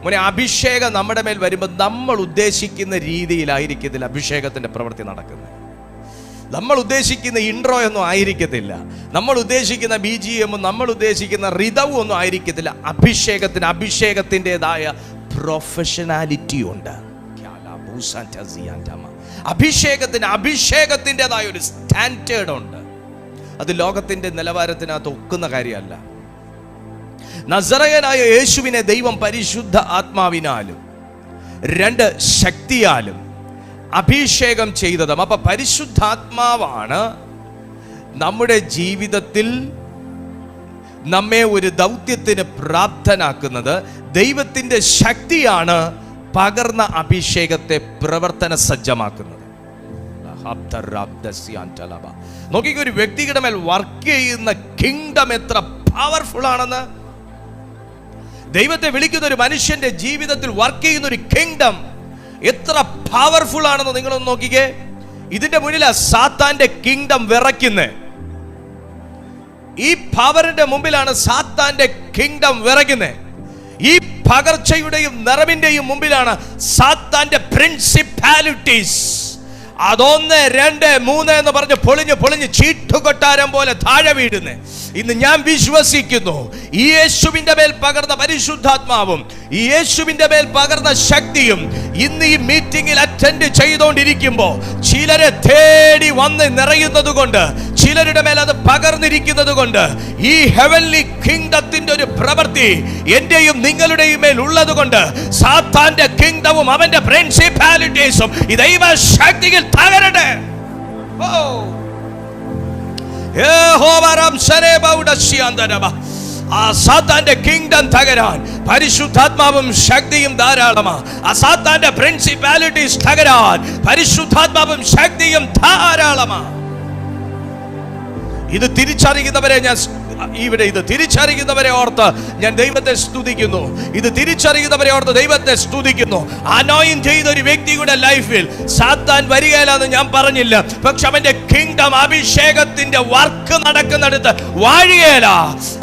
[SPEAKER 1] മോനെ, അഭിഷേകം നമ്മുടെ മേൽ വരുമ്പോൾ നമ്മൾ ഉദ്ദേശിക്കുന്ന രീതിയിലായിരിക്കത്തില്ല അഭിഷേകത്തിൻ്റെ പ്രവൃത്തി നടക്കുന്നത്. നമ്മൾ ഉദ്ദേശിക്കുന്ന ഇൻട്രോ ഒന്നും ആയിരിക്കത്തില്ല, നമ്മൾ ഉദ്ദേശിക്കുന്ന BGM, നമ്മൾ ഉദ്ദേശിക്കുന്ന റിതവും ഒന്നും ആയിരിക്കത്തില്ല. അഭിഷേകത്തിൻ്റെതായ പ്രൊഫഷണാലിറ്റി ഉണ്ട്. അഭിഷേകത്തിൻ്റെതായ ഒരു സ്റ്റാൻഡേർഡ് ഉണ്ട്. അത് ലോകത്തിന്റെ നിലവാരത്തിനകത്ത് ഒക്കുന്ന കാര്യമല്ല. നസറയനായ യേശുവിനെ ദൈവം പരിശുദ്ധ ആത്മാവിനാലും 2 ശക്തിയാലും അഭിഷേകം ചെയ്തതും. അപ്പൊ പരിശുദ്ധാത്മാവാണ് നമ്മുടെ ജീവിതത്തിൽ നമ്മെ ഒരു ദൗത്യത്തിന് പ്രാപ്തനാക്കുന്നത്. ദൈവത്തിന്റെ ശക്തിയാണ് പകർന്ന അഭിഷേകത്തെ പ്രവർത്തന സജ്ജമാക്കുന്നത്. നോക്കിക്കോ, ഒരു വ്യക്തിയുടെ മേൽ വർക്ക് ചെയ്യുന്ന കിങ്ഡം എത്ര പവർഫുൾ ആണെന്ന്. ദൈവത്തെ വിളിക്കുന്ന ഒരു മനുഷ്യന്റെ ജീവിതത്തിൽ വർക്ക് ചെയ്യുന്ന ഒരു കിങ്ഡം എത്ര പവർഫുൾ ആണെന്ന് നിങ്ങളൊന്ന് നോക്കിക്കേ. ഇതിന്റെ മുന്നിൽ സാത്താന്റെ കിങ്ഡം വിറയ്ക്കുന്നത്. ഈ പവറിന്റെ മുമ്പിലാണ് സാത്താന്റെ കിങ്ഡം വിറയ്ക്കുന്നത്. ഈ പകർച്ചയുടെയും നിറവിന്റെയും മുമ്പിലാണ് സാത്താന്റെ പ്രിൻസിപ്പാലിറ്റീസ് അതൊന്ന് 2 3 എന്ന് പറഞ്ഞ് പൊളിഞ്ഞ് ചീട്ടുകൊട്ടാരം പോലെ താഴെ വീഴുന്നേ. ഇന്ന് ഞാൻ വിശ്വസിക്കുന്നു, ഈ യേശുവിന്റെ മേൽ പകർന്ന പരിശുദ്ധാത്മാവും ഈ യേശുവിന്റെ മേൽ പകർന്ന ശക്തിയും ഇന്ന് ഈ മീറ്റിംഗിൽ അറ്റൻഡ് ചെയ്തുകൊണ്ടിരിക്കുമ്പോൾ ചിലരെ തേടി വന്ന് നിറയുന്നത് കൊണ്ട്, ചിലരുടെ മേൽ അത് പകർന്നിരിക്കുന്നത് കൊണ്ട്, ഈ ഹെവൻലി കിങ്ഡത്തിന്റെ ഒരു പ്രവൃത്തി എന്റെയും നിങ്ങളുടെയും മേൽ ഉള്ളത് കൊണ്ട് സാത്താന്റെ കിങ്ഡവും അവന്റെ പ്രിൻസിപ്പാലിറ്റീസും ഈ ദൈവ ശക്തിയിൽ തകരട്ടെ. ആ സാത്താന്റെ കിങ്ഡം തകരാൻ പരിശുദ്ധാത്മാവും ശക്തിയും ധാരാളമാ. ആ സാത്താന്റെ പ്രിൻസിപ്പാലിറ്റീസ് തകരാൻ പരിശുദ്ധാത്മാവും ശക്തിയും ധാരാളമാ. ഇത് തിരിച്ചറിയുന്നവരെ ഇത് തിരിച്ചറിയുന്നവരെ ഓർത്ത് ഞാൻ ദൈവത്തെ സ്തുതിക്കുന്നു. ഇത് തിരിച്ചറിയുന്നവരെ ഓർത്ത് ദൈവത്തെ സ്തുതിക്കുന്നു. അനോയിന്റ് ചെയ്ത ഒരു വ്യക്തിയുടെ ലൈഫിൽ സാത്താൻ വരികയില്ലെന്ന് ഞാൻ പറഞ്ഞില്ല. പക്ഷെ അവന്റെ കിങ്ഡം അഭിഷേകത്തിന്റെ വർക്ക് നടക്കുന്നിടത്ത് വാഴുകയില്ല.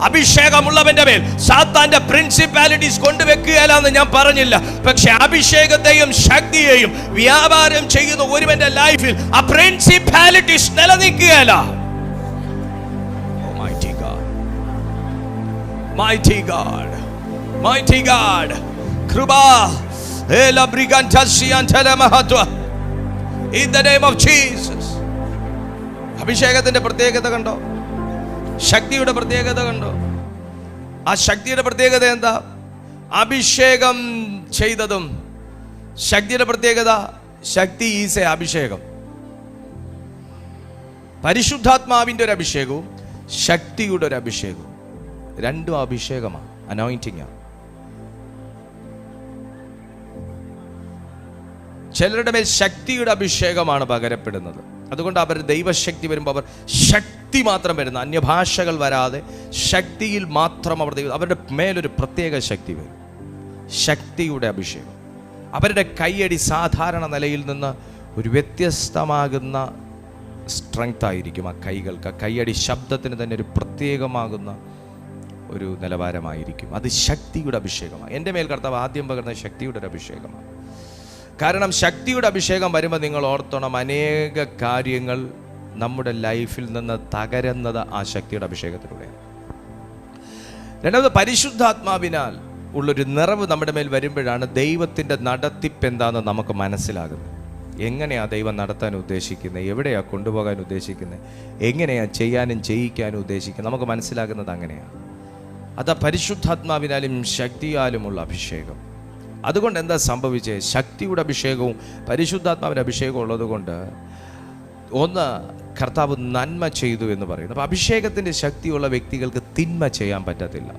[SPEAKER 1] അഭിഷേകമുള്ളവന്റെ മേൽ സാത്താന്റെ പ്രിൻസിപ്പാലിറ്റീസ് കൊണ്ടുവെക്കുകയില്ലെന്ന് ഞാൻ പറഞ്ഞില്ല. പക്ഷെ അഭിഷേകത്തെയും ശക്തിയെയും വ്യാപാരം ചെയ്യുന്ന ഒരുവന്റെ ലൈഫിൽ ആ principalities നിലനിൽക്കുകയില്ല. Mighty God, mighty God, Kruba, Ela Brigantasi Antela Mahatwa, in the name of Jesus. അഭിഷേകത്തിന്റെ പ്രത്യേകത കണ്ടോ? ശക്തിയുടെ പ്രത്യേകത കണ്ടോ? ആ ശക്തിയുടെ പ്രത്യേകത എന്താ? അഭിഷേകം ചെയ്തതും ശക്തിയുടെ പ്രത്യേകത, ശക്തി ഈസ് എ അഭിഷേകം. പരിശുദ്ധാത്മാവിന്റെ ഒരു അഭിഷേകവും ശക്തിയുടെ ഒരു അഭിഷേകവും രണ്ടും അഭിഷേകമാണ്, അനോയിന്റിംഗ് ആണ്. ചിലരുടെ മേൽ ശക്തിയുടെ അഭിഷേകമാണ് പകരപ്പെടുന്നത്. അതുകൊണ്ട് അവർ ദൈവശക്തി വരുമ്പോൾ അവർ ശക്തി മാത്രം വരുന്ന, അന്യഭാഷകൾ വരാതെ ശക്തിയിൽ മാത്രം അവരുടെ മേലൊരു പ്രത്യേക ശക്തി വരും, ശക്തിയുടെ അഭിഷേകം. അവരുടെ കൈയടി സാധാരണ നിലയിൽ നിന്ന് ഒരു വ്യത്യസ്തമാകുന്ന സ്ട്രെങ്ത് ആയിരിക്കും. ആ കൈകൾക്ക്, ആ കൈയടി ശബ്ദത്തിന് തന്നെ ഒരു പ്രത്യേകമാകുന്ന ഒരു നിലവാരമായിരിക്കും. അത് ശക്തിയുടെ അഭിഷേകമാണ്. എൻ്റെ മേൽ കർത്താവ് ആദ്യം പകർന്ന ശക്തിയുടെ ഒരു അഭിഷേകമാണ്. കാരണം ശക്തിയുടെ അഭിഷേകം വരുമ്പോൾ നിങ്ങൾ ഓർത്തോണം, അനേക കാര്യങ്ങൾ നമ്മുടെ ലൈഫിൽ നിന്ന് തകരുന്നത് ആ ശക്തിയുടെ അഭിഷേകത്തിലൂടെയാണ്. രണ്ടാമത്, പരിശുദ്ധാത്മാവിനാൽ ഉള്ളൊരു നിറവ് നമ്മുടെ മേൽ വരുമ്പോഴാണ് ദൈവത്തിൻ്റെ നടത്തിപ്പ് എന്താണെന്ന് നമുക്ക് മനസ്സിലാകുന്നത്. എങ്ങനെയാണ് ദൈവം നടത്താൻ ഉദ്ദേശിക്കുന്നത്, എവിടെയാണ് കൊണ്ടുപോകാൻ ഉദ്ദേശിക്കുന്നത്, എങ്ങനെയാണ് ചെയ്യാനും ചെയ്യിക്കാനും ഉദ്ദേശിക്കുന്നത്, നമുക്ക് മനസ്സിലാകുന്നത് അങ്ങനെയാണ്. അത് പരിശുദ്ധാത്മാവിനാലും ശക്തിയാലുമുള്ള അഭിഷേകം. അതുകൊണ്ട് എന്താ സംഭവിച്ചത്? ശക്തിയുടെ അഭിഷേകവും പരിശുദ്ധാത്മാവിൻ്റെ അഭിഷേകവും ഉള്ളത് കൊണ്ട് ഒന്ന്, കർത്താവ് നന്മ ചെയ്തു എന്ന് പറയുന്നു. അപ്പം അഭിഷേകത്തിൻ്റെ ശക്തിയുള്ള വ്യക്തികൾക്ക് തിന്മ ചെയ്യാൻ പറ്റത്തില്ല.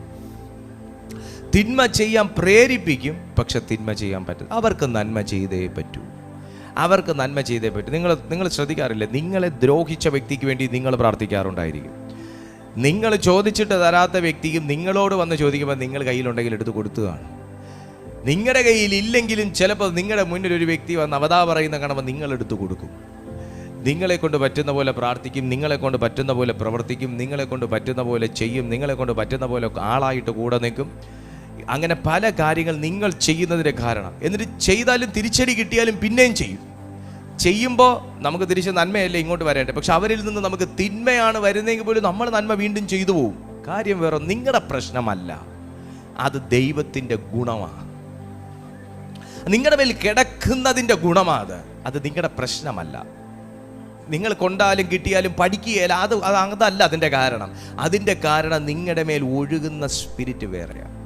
[SPEAKER 1] തിന്മ ചെയ്യാൻ പ്രേരിപ്പിക്കും, പക്ഷെ തിന്മ ചെയ്യാൻ പറ്റില്ല. അവർക്ക് നന്മ ചെയ്തേ പറ്റൂ, അവർക്ക് നന്മ ചെയ്തേ പറ്റൂ. നിങ്ങൾ ശ്രദ്ധിക്കാറില്ലേ, നിങ്ങളെ ദ്രോഹിച്ച വ്യക്തിക്ക് വേണ്ടി നിങ്ങൾ പ്രാർത്ഥിക്കാറുണ്ടായിരിക്കും. നിങ്ങൾ ചോദിച്ചിട്ട് തരാത്ത വ്യക്തിക്കും നിങ്ങളോട് വന്ന് ചോദിക്കുമ്പോൾ നിങ്ങൾ കയ്യിലുണ്ടെങ്കിൽ എടുത്ത് കൊടുത്തതാണ്. നിങ്ങളുടെ കയ്യിൽ ഇല്ലെങ്കിലും ചിലപ്പോൾ നിങ്ങളുടെ മുന്നിൽ ഒരു വ്യക്തി വന്ന് അവതാ പറയുന്ന കാണുമ്പോൾ നിങ്ങൾ എടുത്തു കൊടുക്കും. നിങ്ങളെ കൊണ്ട് പറ്റുന്ന പോലെ പ്രാർത്ഥിക്കും, നിങ്ങളെ കൊണ്ട് പറ്റുന്ന പോലെ പ്രവർത്തിക്കും, നിങ്ങളെ കൊണ്ട് പറ്റുന്ന പോലെ ചെയ്യും, നിങ്ങളെ കൊണ്ട് പറ്റുന്ന പോലെ ആളായിട്ട് കൂടെ നിൽക്കും. അങ്ങനെ പല കാര്യങ്ങൾ നിങ്ങൾ ചെയ്യുന്നതിൻ്റെ കാരണം. എന്നിട്ട് ചെയ്താലും തിരിച്ചടി കിട്ടിയാലും പിന്നെയും ചെയ്യും. ചെയ്യുമ്പോൾ നമുക്ക് തിരിച്ച് നന്മയല്ലേ ഇങ്ങോട്ട് വരേണ്ടത്. പക്ഷെ അവരിൽ നിന്ന് നമുക്ക് തിന്മയാണ് വരുന്നതെങ്കിൽ പോലും നമ്മൾ നന്മ വീണ്ടും ചെയ്തു പോകും. കാര്യം വേറെ, നിങ്ങളുടെ പ്രശ്നമല്ല, അത് ദൈവത്തിൻ്റെ ഗുണമാണ്. നിങ്ങളുടെ മേൽ കിടക്കുന്നതിൻ്റെ ഗുണമാണ് അത് നിങ്ങളുടെ പ്രശ്നമല്ല. നിങ്ങൾ കൊണ്ടാലും കിട്ടിയാലും പഠിക്കുകയല്ല, അതല്ല അതിൻ്റെ കാരണം. അതിൻ്റെ കാരണം നിങ്ങളുടെ മേൽ ഒഴുകുന്ന സ്പിരിറ്റ് വേറെയാണ്.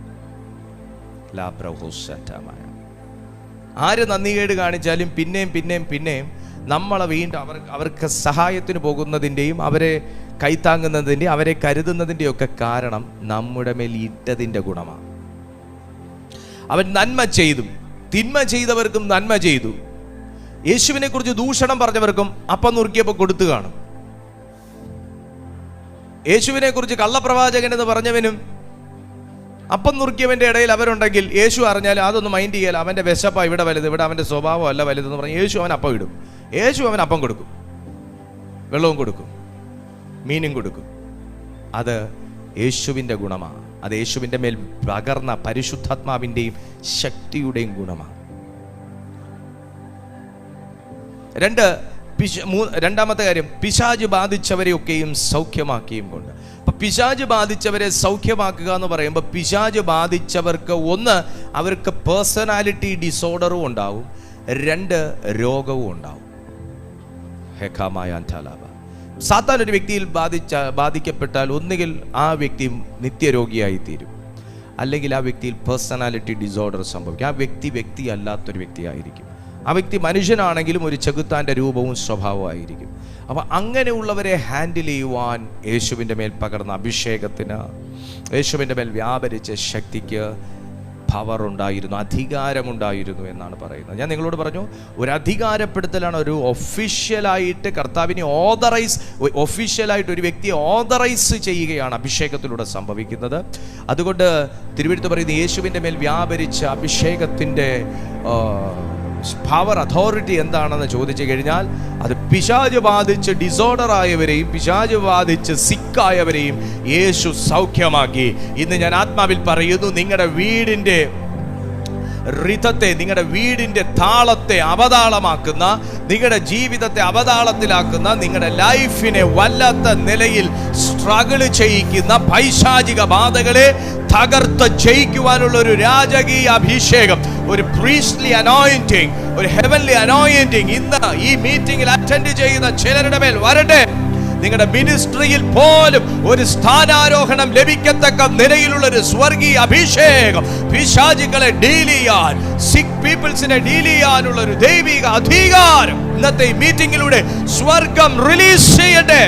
[SPEAKER 1] ആര് നന്ദികേട് കാണിച്ചാലും പിന്നെയും നമ്മളെ വീണ്ടും അവർക്ക് സഹായത്തിന് പോകുന്നതിൻ്റെയും അവരെ കൈത്താങ്ങുന്നതിൻ്റെയും അവരെ കരുതുന്നതിൻ്റെയും ഒക്കെ കാരണം നമ്മുടെ മേൽ ഇട്ടതിൻ്റെ ഗുണമാണ്. അവൻ നന്മ ചെയ്തു, തിന്മ ചെയ്തവർക്കും നന്മ ചെയ്തു. യേശുവിനെ കുറിച്ച് ദൂഷണം പറഞ്ഞവർക്കും അപ്പം നുറുക്കിയപ്പോൾ കൊടുത്തു കാണും. യേശുവിനെ കുറിച്ച് കള്ളപ്രവാചകൻ എന്ന് പറഞ്ഞവനും അപ്പം നുറുക്കിയവൻ്റെ ഇടയിൽ അവരുണ്ടെങ്കിൽ യേശു അറിഞ്ഞാൽ അതൊന്നും മൈൻഡ് ചെയ്യല. അവൻ്റെ വിശപ്പ ഇവിടെ വലുത്, ഇവിടെ അവൻ്റെ സ്വഭാവം അല്ല വലുതെന്ന് പറഞ്ഞ് യേശു അവൻ അപ്പം ഇടും. യേശു അവൻ അപ്പം കൊടുക്കും, വെള്ളവും കൊടുക്കും, മീനും കൊടുക്കും. അത് യേശുവിൻ്റെ ഗുണമാണ്. അത് യേശുവിൻ്റെ മേൽ പകർന്ന പരിശുദ്ധാത്മാവിൻ്റെയും ശക്തിയുടെയും ഗുണമാണ്. രണ്ടാമത്തെ കാര്യം, പിശാച് ബാധിച്ചവരെയൊക്കെയും സൗഖ്യമാക്കിയും കൊണ്ട്. അപ്പം പിശാച് ബാധിച്ചവരെ സൗഖ്യമാക്കുക എന്ന് പറയുമ്പോൾ പിശാച് ബാധിച്ചവർക്ക് ഒന്ന്, അവർക്ക് പേഴ്സണാലിറ്റി ഡിസോർഡറും ഉണ്ടാവും, രണ്ട്, രോഗവും ഉണ്ടാവും. സാത്താൻ ഒരു വ്യക്തിയിൽ ബാധിക്കപ്പെട്ടാൽ ഒന്നുകിൽ ആ വ്യക്തി നിത്യരോഗിയായി തീരും, അല്ലെങ്കിൽ ആ വ്യക്തിയിൽ പേഴ്സണാലിറ്റി ഡിസോർഡർ സംഭവിക്കും. ആ വ്യക്തി അല്ലാത്തൊരു വ്യക്തിയായിരിക്കും. ആ വ്യക്തി മനുഷ്യനാണെങ്കിലും ഒരു ചെകുത്താൻ്റെ രൂപവും സ്വഭാവമായിരിക്കും. അപ്പം അങ്ങനെയുള്ളവരെ ഹാൻഡിൽ ചെയ്യുവാൻ യേശുവിൻ്റെ മേൽ പകർന്ന അഭിഷേകത്തിന് യേശുവിൻ്റെ മേൽ വ്യാപരിച്ച ശക്തിക്ക് പവർ ഉണ്ടായിരുന്നു, അധികാരമുണ്ടായിരുന്നു എന്നാണ് പറയുന്നത്. ഞാൻ നിങ്ങളോട് പറഞ്ഞു, ഒരു അധികാരപ്പെടുത്തലാണ്, ഒരു ഒഫീഷ്യലായിട്ട് കർത്താവിനെ ഒഫീഷ്യലായിട്ട് ഒരു വ്യക്തിയെ ഓതറൈസ് ചെയ്യുകയാണ് അഭിഷേകത്തിലൂടെ സംഭവിക്കുന്നത്. അതുകൊണ്ട് തിരുവെഴുത്ത് പറയുന്നത് യേശുവിൻ്റെ മേൽ വ്യാപരിച്ച അഭിഷേകത്തിൻ്റെ പവർ, അതോറിറ്റി എന്താണെന്ന് ചോദിച്ചു കഴിഞ്ഞാൽ അത് പിശാച് ബാധിച്ച് ഡിസോർഡർ ആയവരെയും പിശാച് ബാധിച്ച് സിക്കായവരെയും യേശു സൗഖ്യമാക്കി. ഇന്ന് ഞാൻ ആത്മാവിൽ പറയുന്നു, നിങ്ങളുടെ വീടിൻ്റെ റിതത്തെ, നിങ്ങളുടെ വീടിൻ്റെ താളത്തെ അവതാളമാക്കുന്ന, നിങ്ങളുടെ ജീവിതത്തെ അവതാളത്തിലാക്കുന്ന, നിങ്ങളുടെ ലൈഫിനെ വല്ലാത്ത നിലയിൽ സ്ട്രഗിൾ ചെയ്യിക്കുന്ന പൈശാചിക ബാധകളെ തകർത്ത് ജയിക്കുവാനുള്ള ഒരു രാജകീയ അഭിഷേകം, ഒരു പ്രീസ്റ്റ്ലി അനോയിന്റിങ്, ഒരു ഹെവൻലി അനോയിന്റിങ് ഇന്ന് ഈ മീറ്റിംഗിൽ അറ്റൻഡ് ചെയ്യുന്ന ചിലരുടെ മേൽ വരട്ടെ. നിങ്ങളുടെ മിനിസ്ട്രിയിൽ പോലും ഒരു സ്ഥാനാരോഹണം ലഭിക്കത്തക്ക നിലയിലുള്ള ഒരു സ്വർഗീയ അഭിഷേകം, പിശാചുക്കളെ ഡീൽ ചെയ്യാൻ, സിക്ക് പീപ്പിൾസിനെ ഡീൽ ചെയ്യാനുള്ള ഒരു ദൈവിക അധികാരം ഇന്നത്തെ ഈ മീറ്റിംഗിലൂടെ സ്വർഗം റിലീസ് ചെയ്യട്ടെ.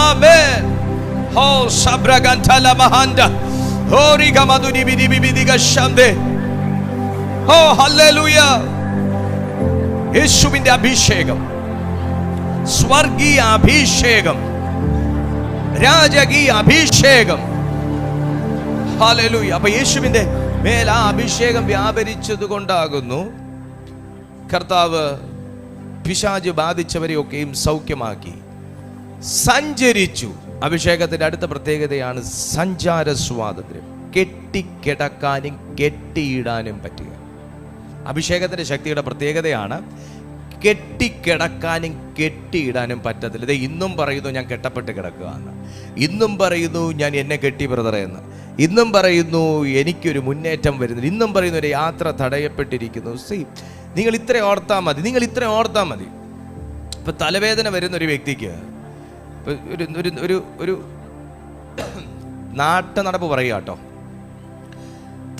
[SPEAKER 1] ആമേൻ. ഹോ ശബ്രഗന്തല മഹാന്ത ഹോരിക മധുരി ബിദി ബിദിക ശംദേ. ഹോ ഹല്ലേലൂയ. യേശുവിന്റെ അഭിഷേകം, സ്വർഗീയ അഭിഷേകം, രാജകീയ അഭിഷേകം. ഹല്ലേലൂയ. അപ്പൊ യേശുവിന്റെ മേൽ ആ അഭിഷേകം വ്യാപരിച്ചത് കൊണ്ടാകുന്നു കർത്താവ് പിശാച് ബാധിച്ചവരെയൊക്കെയും സൗഖ്യമാക്കി. സഞ്ചരിച്ചു. അഭിഷേകത്തിന്റെ അടുത്ത പ്രത്യേകതയാണ് സഞ്ചാര സ്വാതന്ത്ര്യം. കെട്ടിക്കിടക്കാനും കെട്ടിയിടാനും പറ്റുക. അഭിഷേകത്തിന്റെ ശക്തിയുടെ പ്രത്യേകതയാണ് കെട്ടിക്കിടക്കാനും കെട്ടിയിടാനും പറ്റത്തില്ല. ഇത് ഇന്നും പറയുന്നു ഞാൻ കെട്ടപ്പെട്ട് കിടക്കുക എന്ന്, ഇന്നും പറയുന്നു ഞാൻ എന്നെ കെട്ടി ബ്രദറെ എന്ന്, ഇന്നും പറയുന്നു എനിക്കൊരു മുന്നേറ്റം വരുന്നില്ല, ഇന്നും പറയുന്നു ഒരു യാത്ര തടയപ്പെട്ടിരിക്കുന്നു. നിങ്ങൾ ഇത്ര ഓർത്താൽ മതി, നിങ്ങൾ ഇത്ര ഓർത്താൽ മതി. ഇപ്പൊ തലവേദന വരുന്ന ഒരു വ്യക്തിക്ക് ഒരു നാട്ടു നടപ്പ് പറയുക കേട്ടോ,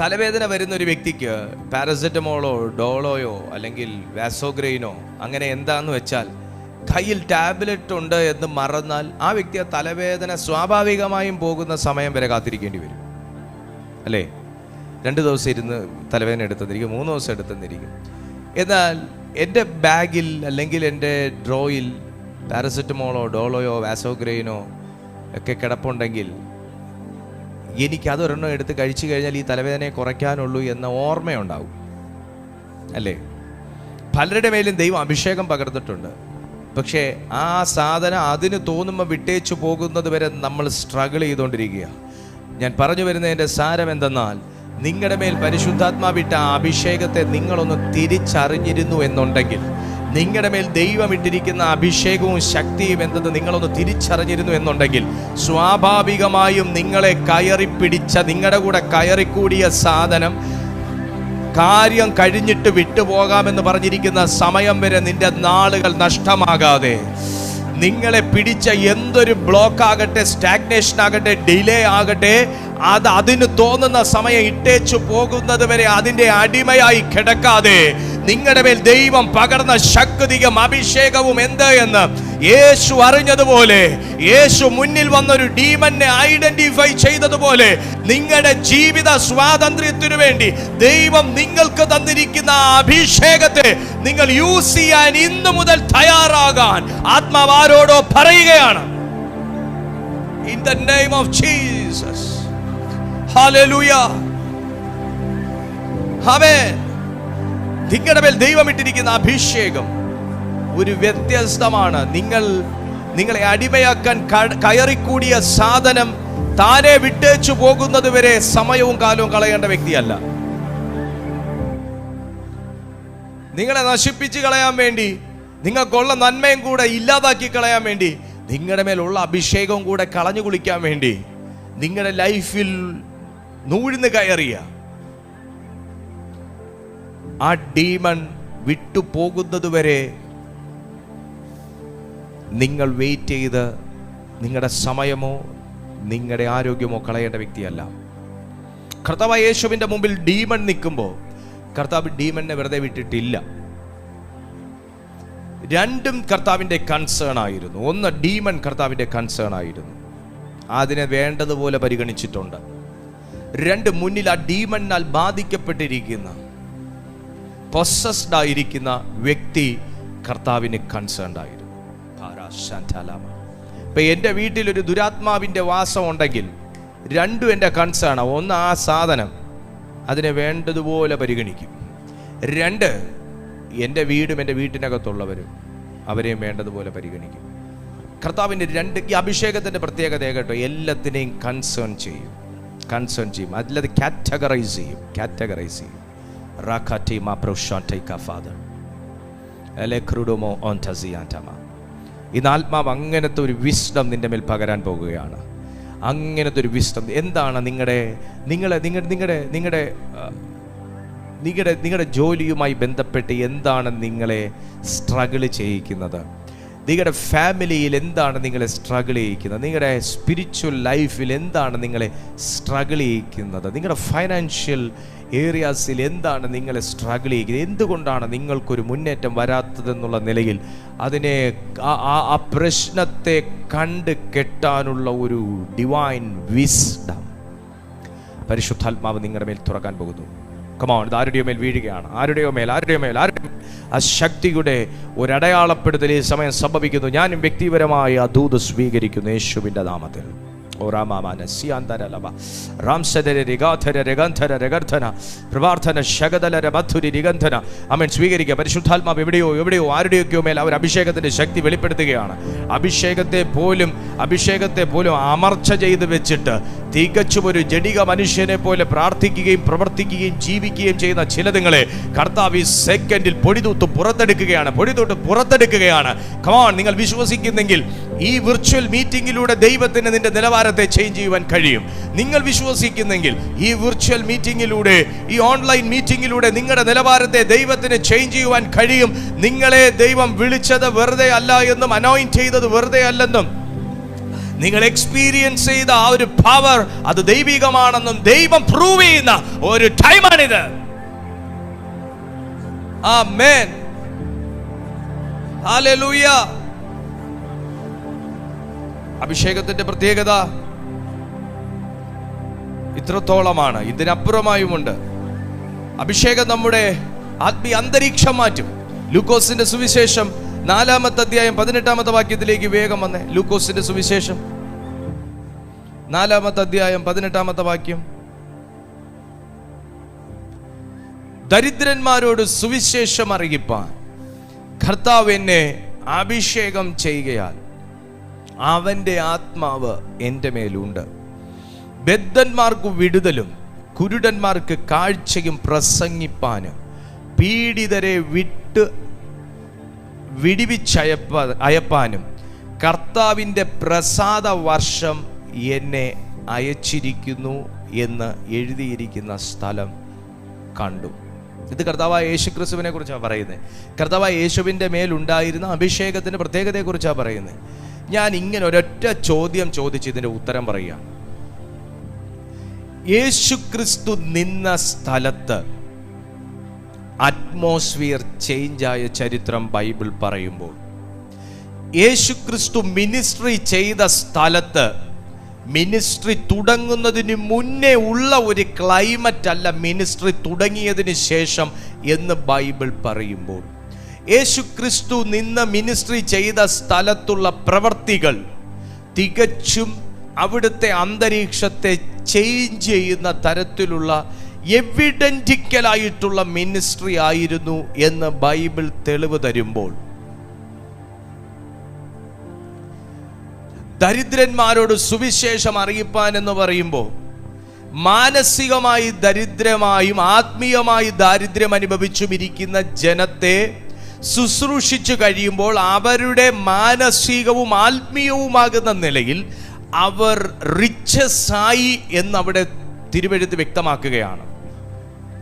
[SPEAKER 1] തലവേദന വരുന്ന ഒരു വ്യക്തിക്ക് പാരസെറ്റമോളോ ഡോളോയോ അല്ലെങ്കിൽ വാസോഗ്രെയിനോ അങ്ങനെ എന്താന്ന് വെച്ചാൽ കയ്യിൽ ടാബ്ലറ്റ് ഉണ്ട് എന്ന് മറന്നാൽ ആ വ്യക്തി ആ തലവേദന സ്വാഭാവികമായും പോകുന്ന സമയം വരെ കാത്തിരിക്കേണ്ടി വരും, അല്ലേ? 2 ദിവസം ഇരുന്ന് തലവേദന എടുത്തെന്നിരിക്കും, 3 ദിവസം എടുത്തെന്നിരിക്കും. എന്നാൽ എൻ്റെ ബാഗിൽ അല്ലെങ്കിൽ എൻ്റെ ഡ്രോയിൽ പാരസെറ്റമോളോ ഡോളോയോ വാസോഗ്രെയിനോ ഒക്കെ കിടപ്പുണ്ടെങ്കിൽ എനിക്ക് അതൊരെണ്ണം എടുത്ത് കഴിച്ചു കഴിഞ്ഞാൽ ഈ തലവേദനയെ കുറയ്ക്കാനുള്ളൂ എന്ന ഓർമ്മയുണ്ടാവും, അല്ലേ? പലരുടെ മേലും ദൈവം അഭിഷേകം പകർന്നിട്ടുണ്ട്. പക്ഷേ ആ സാധനം അതിന് തോന്നുമ്പോൾ വിട്ടേച്ചു പോകുന്നത് വരെ നമ്മൾ സ്ട്രഗിൾ ചെയ്തുകൊണ്ടിരിക്കുക. ഞാൻ പറഞ്ഞു വരുന്നതിൻ്റെ സാരം എന്തെന്നാൽ, നിങ്ങളുടെ മേൽ പരിശുദ്ധാത്മാവിട്ട ആ അഭിഷേകത്തെ നിങ്ങളൊന്ന് തിരിച്ചറിഞ്ഞിരുന്നു എന്നുണ്ടെങ്കിൽ, നിങ്ങളുടെ മേൽ ദൈവം ഇട്ടിരിക്കുന്ന അഭിഷേകവും ശക്തിയും എന്തെന്ന് നിങ്ങളൊന്ന് തിരിച്ചറിഞ്ഞിരുന്നു എന്നുണ്ടെങ്കിൽ, സ്വാഭാവികമായും നിങ്ങളെ കയറി പിടിച്ച, നിങ്ങളുടെ കൂടെ കയറിക്കൂടിയ സാധനം കാര്യം കഴിഞ്ഞിട്ട് വിട്ടുപോകാമെന്ന് പറഞ്ഞിരിക്കുന്ന സമയം വരെ നിന്റെ നാളുകൾ നഷ്ടമാകാതെ, നിങ്ങളെ പിടിച്ച എന്തൊരു ബ്ലോക്ക് ആകട്ടെ, സ്റ്റാഗ്നേഷൻ ആകട്ടെ, ഡിലേ ആകട്ടെ, അത് അതിന് തോന്നുന്ന സമയം ഇട്ടേച്ചു പോകുന്നത് വരെ അതിൻ്റെ അടിമയായി കിടക്കാതെ, നിങ്ങളുടെ മേൽ ദൈവം പകർന്ന ശക്തിയും അഭിഷേകവും എന്ത് എന്ന് യേശു അറിഞ്ഞതുപോലെ, യേശു മുന്നിൽ വന്നൊരു ഡീമനെ ഐഡന്റിഫൈ ചെയ്തതുപോലെ, നിങ്ങളുടെ ജീവിത സ്വാതന്ത്ര്യത്തിനു വേണ്ടി ദൈവം നിങ്ങൾക്ക് തന്നിരിക്കുന്ന അഭിഷേകത്തെ നിങ്ങൾ യൂസ് ചെയ്യാൻ ഇന്നു മുതൽ തയ്യാറാകാൻ ആത്മാവാരോടോ പറയുകയാണ്. In the name of Jesus. Hallelujah. Amen. നിങ്ങളുടെ മേൽ ദൈവം ഇട്ടിരിക്കുന്ന അഭിഷേകം ഒരു വ്യത്യസ്തമാണ്. നിങ്ങളെ അടിമയാക്കാൻ കയറിക്കൂടിയ സാധനം താനെ വിട്ടേച്ചു പോകുന്നത് വരെ സമയവും കാലവും കളയേണ്ട വ്യക്തിയല്ല. നിങ്ങളെ നശിപ്പിച്ച് കളയാൻ വേണ്ടി, നിങ്ങൾക്കുള്ള നന്മയും കൂടെ ഇല്ലാതാക്കി കളയാൻ വേണ്ടി, നിങ്ങളുടെ മേലുള്ള അഭിഷേകവും കൂടെ കളഞ്ഞു കുളിക്കാൻ വേണ്ടി നിങ്ങളുടെ ലൈഫിൽ നൂഴ്ന്ന് കയറിയ ആ ഡീമൺ വിട്ടുപോകുന്നത് വരെ നിങ്ങൾ വെയിറ്റ് ചെയ്ത് നിങ്ങളുടെ സമയമോ നിങ്ങളുടെ ആരോഗ്യമോ കളയേണ്ട വ്യക്തിയല്ല. കർത്താവ് യേശുവിൻ്റെ മുമ്പിൽ ഡീമൺ നിൽക്കുമ്പോൾ കർത്താവ് ഡീമണിനെ വെറുതെ വിട്ടിട്ടില്ല. രണ്ടും കർത്താവിൻ്റെ കൺസേൺ ആയിരുന്നു. ഒന്ന്, ഡീമൺ കർത്താവിൻ്റെ കൺസേൺ ആയിരുന്നു. അതിനെ വേണ്ടതുപോലെ പരിഗണിച്ചിട്ടുണ്ട്. 2, മുന്നിൽ ആ ഡീമണിനാൽ ബാധിക്കപ്പെട്ടിരിക്കുന്ന, പൊസസ്ഡ് ആയിരിക്കുന്ന വ്യക്തി കർത്താവിന് കൺസേൺഡ് ആയിരുന്നു. ഇപ്പൊ എൻ്റെ വീട്ടിലൊരു ദുരാത്മാവിൻ്റെ വാസം ഉണ്ടെങ്കിൽ 2 എൻ്റെ കൺസേൺ. 1, ആ സാധനം അതിനെ വേണ്ടതുപോലെ പരിഗണിക്കും. 2, എൻ്റെ വീടും എൻ്റെ വീട്ടിനകത്തുള്ളവരും അവരെയും വേണ്ടതുപോലെ പരിഗണിക്കും. കർത്താവിൻ്റെ 2 ഈ അഭിഷേകത്തിൻ്റെ പ്രത്യേകത കേട്ടോ, എല്ലാത്തിനെയും കൺസേൺ ചെയ്യും. അതിലത് കാറ്റഗറൈസ് ചെയ്യും. ഇന്ന് ആത്മാവ് അങ്ങനത്തെ ഒരു വിസ്ഡം നിന്റെ മേൽ പകരാൻ പോകുകയാണ്. അങ്ങനത്തെ ഒരു വിസ്ഡം. എന്താണ് നിങ്ങളുടെ ജോലിയുമായി ബന്ധപ്പെട്ട് എന്താണ് നിങ്ങളെ സ്ട്രഗിൾ ചെയ്യിക്കുന്നത്? നിങ്ങളുടെ ഫാമിലിയിൽ എന്താണ് നിങ്ങളെ സ്ട്രഗിൾ ചെയ്യിക്കുന്നത്? നിങ്ങളുടെ സ്പിരിച്വൽ ലൈഫിൽ എന്താണ് നിങ്ങളെ സ്ട്രഗിൾ ചെയ്യിക്കുന്നത്? നിങ്ങളുടെ ഫൈനാൻഷ്യൽ ഏരിയാസിൽ എന്താണ് നിങ്ങളെ സ്ട്രഗിൾ ചെയ്യുന്നത്? എന്തുകൊണ്ടാണ് നിങ്ങൾക്കൊരു മുന്നേറ്റം വരാത്തതെന്നുള്ള നിലയിൽ അതിനെ ആ പ്രശ്നത്തെ കണ്ട് കെട്ടാനുള്ള ഒരു ഡിവൈൻ വിസ്ഡം പരിശുദ്ധാത്മാവ് നിങ്ങളുടെ മേൽ തുറക്കാൻ പോകുന്നു. കമോൺ, ഇത് ആരുടെയോ മേൽ വീഴുകയാണ്. ആരുടെയോ മേൽ ആ ശക്തിയുടെ ഒരടയാളപ്പെടുത്തൽ ഈ സമയം സംഭവിക്കുന്നു. ഞാനും വ്യക്തിപരമായി ആ ദൂത് സ്വീകരിക്കുന്നു യേശുവിൻ്റെ നാമത്തിൽ. സ്വീകരിക്കുക. പരിശുദ്ധാത്മാവ് എവിടെയോ ആരുടെയൊക്കെയോ മേൽ അവർ അഭിഷേകത്തിന്റെ ശക്തി വെളിപ്പെടുത്തുകയാണ്. അഭിഷേകത്തെ പോലും അമർച്ച ചെയ്ത് വെച്ചിട്ട് തികച്ചും ഒരു ജഡിക മനുഷ്യനെ പോലെ പ്രാർത്ഥിക്കുകയും പ്രവർത്തിക്കുകയും ജീവിക്കുകയും ചെയ്യുന്ന ചിലതുങ്ങളെ കർത്താവ് ഈ സെക്കൻഡിൽ പൊടിതൂത്ത് പുറത്തെടുക്കുകയാണ്. കമോൺ, നിങ്ങൾ വിശ്വസിക്കുന്നെങ്കിൽ ഈ വിർച്വൽ മീറ്റിംഗിലൂടെ ദൈവത്തിന് നിന്റെ നിലവാരത്തെ ചേഞ്ച് ചെയ്യുവാൻ കഴിയും. നിങ്ങൾ വിശ്വസിക്കുന്നെങ്കിൽ ഈ വിർച്വൽ മീറ്റിംഗിലൂടെ, ഈ ഓൺലൈൻ മീറ്റിംഗിലൂടെ നിങ്ങളുടെ നിലവാരത്തെ ദൈവത്തിന് ചേഞ്ച് ചെയ്യുവാൻ കഴിയും. നിങ്ങളെ ദൈവം വിളിച്ചത് വെറുതെ അല്ല എന്നും അനോയിന്റ് ചെയ്തത് വെറുതെ അല്ലെന്നും നിങ്ങൾ എക്സ്പീരിയൻസ് ചെയ്ത ആ ഒരു പവർ അത് ദൈവികമാണെന്നും ദൈവം പ്രൂവ് ചെയ്യുന്ന ഒരു ടൈമാണിത്. ആമേൻ, ഹല്ലേലൂയ. അഭിഷേകത്തിന്റെ പ്രത്യേകത ഇത്രത്തോളമാണ്. ഇതിനപ്പുറമായുമുണ്ട്. അഭിഷേകം നമ്മുടെ ആത്മീയ അന്തരീക്ഷം മാറ്റും. ലൂക്കോസിന്റെ സുവിശേഷം 4-ാമത്തെ അധ്യായം 18-ാമത്തെ വാക്യത്തിലേക്ക് വേഗം വന്നേ. ലൂക്കോസിന്റെ സുവിശേഷം 4-ാമത്തെ അധ്യായം 18-ാമത്തെ വാക്യം. ദരിദ്രന്മാരോട് സുവിശേഷം അറിയിപ്പാൻ കർത്താവ് എന്നെ അഭിഷേകം ചെയ്യുകയാൽ അവന്റെ ആത്മാവ് എൻ്റെ മേലുണ്ട്. ബദ്ധന്മാർക്ക് വിടുതലും കുരുടന്മാർക്ക് കാഴ്ചയും പ്രസംഗിപ്പാനും പീഡിതരെ വിടിവിച്ചയപ്പാനും കർത്താവിൻ്റെ പ്രസാദ വർഷം എന്നെ അയച്ചിരിക്കുന്നു എന്ന് എഴുതിയിരിക്കുന്ന സ്ഥലം കണ്ടു. ഇത് കർത്താവായ യേശുക്രിസ്തുവിനെ കുറിച്ചാണ് പറയുന്നത്. കർത്താവായ യേശുവിൻ്റെ മേലുണ്ടായിരുന്ന അഭിഷേകത്തിൻ്റെ പ്രത്യേകതയെക്കുറിച്ചാണ് പറയുന്നത്. ഞാൻ ഇങ്ങനെ ഒരൊറ്റ ചോദ്യം ചോദിച്ച് ഇതിൻ്റെ ഉത്തരം പറയുക. യേശുക്രിസ്തു നിന്ന സ്ഥലത്ത് അറ്റ്മോസ്ഫിയർ ചേഞ്ചായ ചരിത്രം ബൈബിൾ പറയുമ്പോൾ, യേശുക്രിസ്തു മിനിസ്ട്രി ചെയ്ത സ്ഥലത്ത് മിനിസ്ട്രി തുടങ്ങുന്നതിന് മുന്നേ ഉള്ള ഒരു ക്ലൈമറ്റ് അല്ല മിനിസ്ട്രി തുടങ്ങിയതിന് ശേഷം എന്ന് ബൈബിൾ പറയുമ്പോൾ, യേശുക്രിസ്തു നിന്ന് മിനിസ്ട്രി ചെയ്ത സ്ഥലത്തുള്ള പ്രവർത്തികൾ തികച്ചും അവിടുത്തെ അന്തരീക്ഷത്തെ ചേഞ്ച് ചെയ്യുന്ന തരത്തിലുള്ള എവിഡന്റിക്കലായിട്ടുള്ള മിനിസ്ട്രി ആയിരുന്നു എന്ന് ബൈബിൾ തെളിവ് തരുമ്പോൾ, ദരിദ്രന്മാരോട് സുവിശേഷം അറിയിപ്പാൻ എന്ന് പറയുമ്പോൾ, മാനസികമായി ദരിദ്രമായും ആത്മീയമായി ദാരിദ്ര്യം അനുഭവിച്ചും ഇരിക്കുന്ന ജനത്തെ ശുശ്രൂഷിച്ചു കഴിയുമ്പോൾ അവരുടെ മാനസികവും ആത്മീയവുമാകുന്ന നിലയിൽ അവർ റിച്ചസ് ആയി എന്നവിടെ തിരുവെഴുത്ത് വ്യക്തമാക്കുകയാണ്.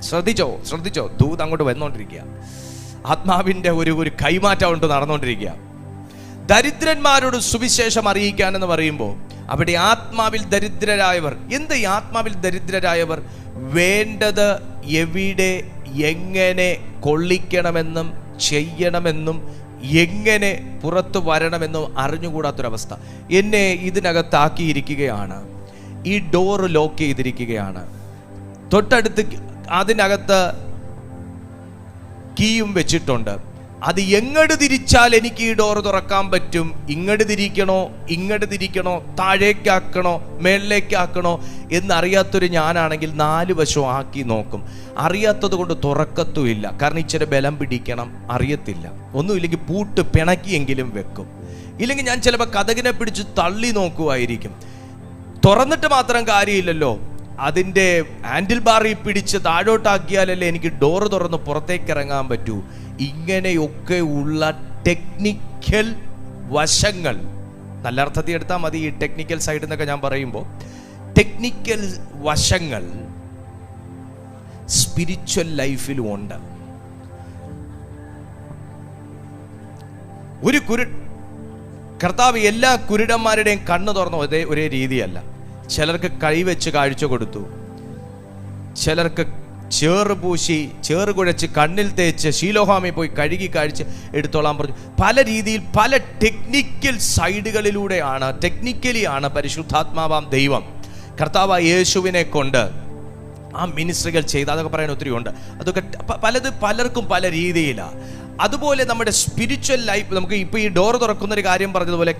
[SPEAKER 1] ശ്രദ്ധിച്ചോ ദൂത് അങ്ങോട്ട് വന്നുകൊണ്ടിരിക്കുക. ആത്മാവിൻ്റെ ഒരു കൈമാറ്റം കൊണ്ട് നടന്നുകൊണ്ടിരിക്കുക. ദരിദ്രന്മാരോട് സുവിശേഷം അറിയിക്കാൻ എന്ന് പറയുമ്പോൾ അവിടെ ആത്മാവിൽ ദരിദ്രരായവർ, എന്ത് ഈ ആത്മാവിൽ ദരിദ്രരായവർ? വേണ്ടത് എവിടെ എങ്ങനെ കൊള്ളിക്കണമെന്നും ചെയ്യണമെന്നും എങ്ങനെ പുറത്തു വരണമെന്ന് അറിഞ്ഞുകൂടാത്തൊരവസ്ഥ. എന്നെ ഇതിനകത്താക്കിയിരിക്കുകയാണ്. ഈ ഡോറ് ലോക്ക് ചെയ്തിരിക്കുകയാണ്. തൊട്ടടുത്ത് അതിനകത്ത് കീയും വെച്ചിട്ടുണ്ട്. അത് എങ്ങോട്ട് തിരിച്ചാൽ എനിക്ക് ഈ ഡോറ് തുറക്കാൻ പറ്റും? ഇങ്ങോട്ട് തിരിക്കണോ, ഇങ്ങോട്ട് തിരിക്കണോ, താഴേക്കാക്കണോ, മേളിലേക്കാക്കണോ എന്നറിയാത്തൊരു ഞാനാണെങ്കിൽ 4 വശവും ആക്കി നോക്കും. അറിയാത്തത് കൊണ്ട് തുറക്കത്തുമില്ല. കാരണം ഇച്ചിരി ബലം പിടിക്കണം, അറിയത്തില്ല. ഒന്നുമില്ലെങ്കിൽ പൂട്ട് പിണക്കിയെങ്കിലും വെക്കും. ഇല്ലെങ്കിൽ ഞാൻ ചിലപ്പോൾ കതകിനെ പിടിച്ച് തള്ളി നോക്കുമായിരിക്കും. തുറന്നിട്ട് മാത്രം കാര്യമില്ലല്ലോ, അതിൻ്റെ ഹാൻഡിൽ ബാറിൽ പിടിച്ച് താഴോട്ടാക്കിയാലല്ലേ എനിക്ക് ഡോറ് തുറന്ന് പുറത്തേക്ക് ഇറങ്ങാൻ പറ്റൂ. ഇങ്ങനെയൊക്കെ ഉള്ള ടെക്നിക്കൽ വശങ്ങൾ, നല്ല അർത്ഥത്തിൽ എടുത്താൽ മതി. ഈ ടെക്നിക്കൽ സൈഡ് എന്നൊക്കെ ഞാൻ പറയുമ്പോൾ ടെക്നിക്കൽ വശങ്ങൾ സ്പിരിച്വൽ ലൈഫിലും ഉണ്ട്. ഒരു കർത്താവ് എല്ലാ കുരുടന്മാരുടെയും കണ്ണ് തുറന്ന ഒരേ രീതിയല്ല. ചിലർക്ക് കൈവച്ച് കാഴ്ച കൊടുത്തു, ചിലർക്ക് ചേറ് പൂശി ചേറ് കുഴച്ച് കണ്ണിൽ തേച്ച് ശീലോഹാമി പോയി കഴുകി കാഴ്ച എടുത്തോളാൻ പറഞ്ഞു. പല രീതിയിൽ പല ടെക്നിക്കൽ സൈഡുകളിലൂടെയാണ്, ടെക്നിക്കലിയാണ് പരിശുദ്ധാത്മാവാം ദൈവം കർത്താവ് യേശുവിനെ കൊണ്ട് ആ മിനിസ്ട്രികൾ ചെയ്ത്. അതൊക്കെ പറയാൻ ഒത്തിരി ഉണ്ട്. അതൊക്കെ പലർക്കും പല രീതിയിലാണ്. അതുപോലെ നമ്മുടെ സ്പിരിച്വൽ ലൈഫ്, നമുക്ക് ഇപ്പോൾ ഈ ഡോർ തുറക്കുന്നൊരു കാര്യം പറഞ്ഞതുപോലെ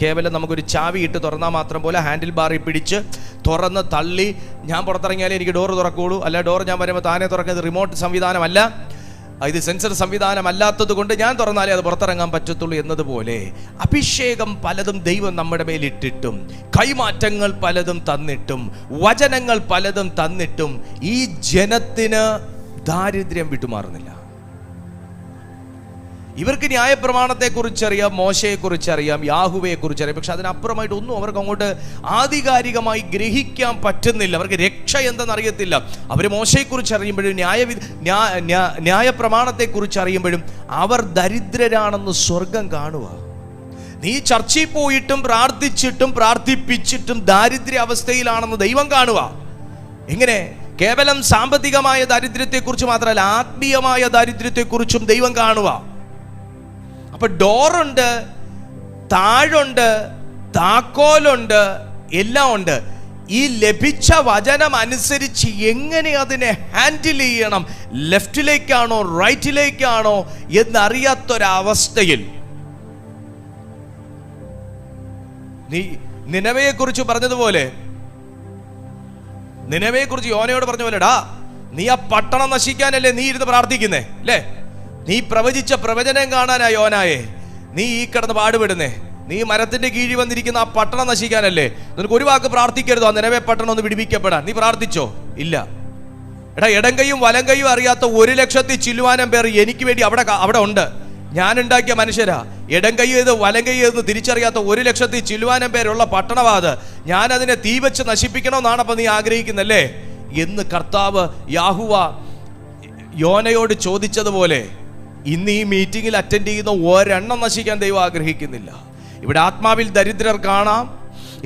[SPEAKER 1] കേവലം നമുക്കൊരു ചാവി ഇട്ട് തുറന്നാൽ മാത്രം പോലെ ഹാൻഡിൽ ബാറിൽ പിടിച്ച് തുറന്ന് തള്ളി ഞാൻ പുറത്തിറങ്ങിയാലേ എനിക്ക് ഡോർ തുറക്കുകയുള്ളൂ, അല്ല ഡോർ ഞാൻ വരുമ്പോൾ താനെ തുറക്കുന്നത് റിമോട്ട് സംവിധാനമല്ല, ഇത് സെൻസർ സംവിധാനമല്ലാത്തത് കൊണ്ട് ഞാൻ തുറന്നാലേ അത് പുറത്തിറങ്ങാൻ പറ്റത്തുള്ളൂ എന്നതുപോലെ അഭിഷേകം പലതും ദൈവം നമ്മുടെ മേലിട്ടിട്ടും കൈമാറ്റങ്ങൾ പലതും തന്നിട്ടും വചനങ്ങൾ പലതും തന്നിട്ടും ഈ ജനത്തിന് ദാരിദ്ര്യം വിട്ടുമാറുന്നില്ല. ഇവർക്ക് ന്യായപ്രമാണത്തെക്കുറിച്ചറിയാം, മോശയെക്കുറിച്ചറിയാം, യാഹുവയെക്കുറിച്ചറിയാം. പക്ഷെ അതിനപ്പുറമായിട്ട് ഒന്നും അവർക്ക് അങ്ങോട്ട് ആധികാരികമായി ഗ്രഹിക്കാൻ പറ്റുന്നില്ല. അവർക്ക് രക്ഷ എന്തെന്നറിയത്തില്ല. അവർ മോശയെക്കുറിച്ച് അറിയുമ്പോഴും ന്യായപ്രമാണത്തെക്കുറിച്ച് അറിയുമ്പോഴും അവർ ദരിദ്രരാണെന്ന് സ്വർഗം കാണുക. നീ ചർച്ചിൽ പോയിട്ടും പ്രാർത്ഥിച്ചിട്ടും പ്രാർത്ഥിപ്പിച്ചിട്ടും ദാരിദ്ര്യ അവസ്ഥയിലാണെന്ന് ദൈവം കാണുക. എങ്ങനെ? കേവലം സാമ്പത്തികമായ ദാരിദ്ര്യത്തെക്കുറിച്ച് മാത്രമല്ല, ആത്മീയമായ ദാരിദ്ര്യത്തെക്കുറിച്ചും ദൈവം കാണുക. അപ്പൊ ഡോറുണ്ട്, താഴുണ്ട്, താക്കോലുണ്ട്, എല്ലാം ഉണ്ട്. ഈ ലഭിച്ച വചനം അനുസരിച്ച് എങ്ങനെ അതിനെ ഹാൻഡിൽ ചെയ്യണം, ലെഫ്റ്റിലേക്കാണോ റൈറ്റിലേക്കാണോ എന്നറിയാത്തൊരവസ്ഥയിൽ നീ നിനവയെക്കുറിച്ച് പറഞ്ഞതുപോലെ, നിനവയെക്കുറിച്ച് യോനയോട് പറഞ്ഞ പോലെ, ഡാ നീ ആ പട്ടണം നശിക്കാനല്ലേ നീ ഇരുന്ന് പ്രാർത്ഥിക്കുന്നേ, അല്ലേ? നീ പ്രവചിച്ച പ്രവചനം കാണാനാ യോനായെ നീ ഈ കിടന്ന് പാടുപെടുന്നേ. നീ മരത്തിന്റെ കീഴിൽ വന്നിരിക്കുന്ന ആ പട്ടണം നശിക്കാനല്ലേ? നിനക്ക് ഒരു വാക്ക് പ്രാർത്ഥിക്കരുതോ ആ നിലവേ പട്ടണം ഒന്ന് വിടുവിക്കപ്പെടാൻ? നീ പ്രാർത്ഥിച്ചോ? ഇല്ല. എടാ, ഇടം കൈയും വലം കൈയും അറിയാത്ത 1,00,000 ചില്ലുവാനം പേർ എനിക്ക് വേണ്ടി അവിടെ ഉണ്ട്. ഞാൻ ഉണ്ടാക്കിയ മനുഷ്യരാ. ഇടം കൈ ഏത് വലം കൈ ഏതെന്ന് തിരിച്ചറിയാത്ത 1,00,000 ചില്ലുവാനം പേരുള്ള പട്ടണവാത് ഞാൻ അതിനെ തീ വെച്ച് നശിപ്പിക്കണമെന്നാണ് അപ്പൊ നീ ആഗ്രഹിക്കുന്നല്ലേ എന്ന് കർത്താവ് യാഹുവ യോനയോട് ചോദിച്ചതുപോലെ ഇന്ന് ഈ മീറ്റിംഗിൽ അറ്റൻഡ് ചെയ്യുന്ന ഒരെണ്ണം നശിക്കാൻ ദൈവം ആഗ്രഹിക്കുന്നില്ല. ഇവിടെ ആത്മാവിൽ ദരിദ്രർ കാണാം,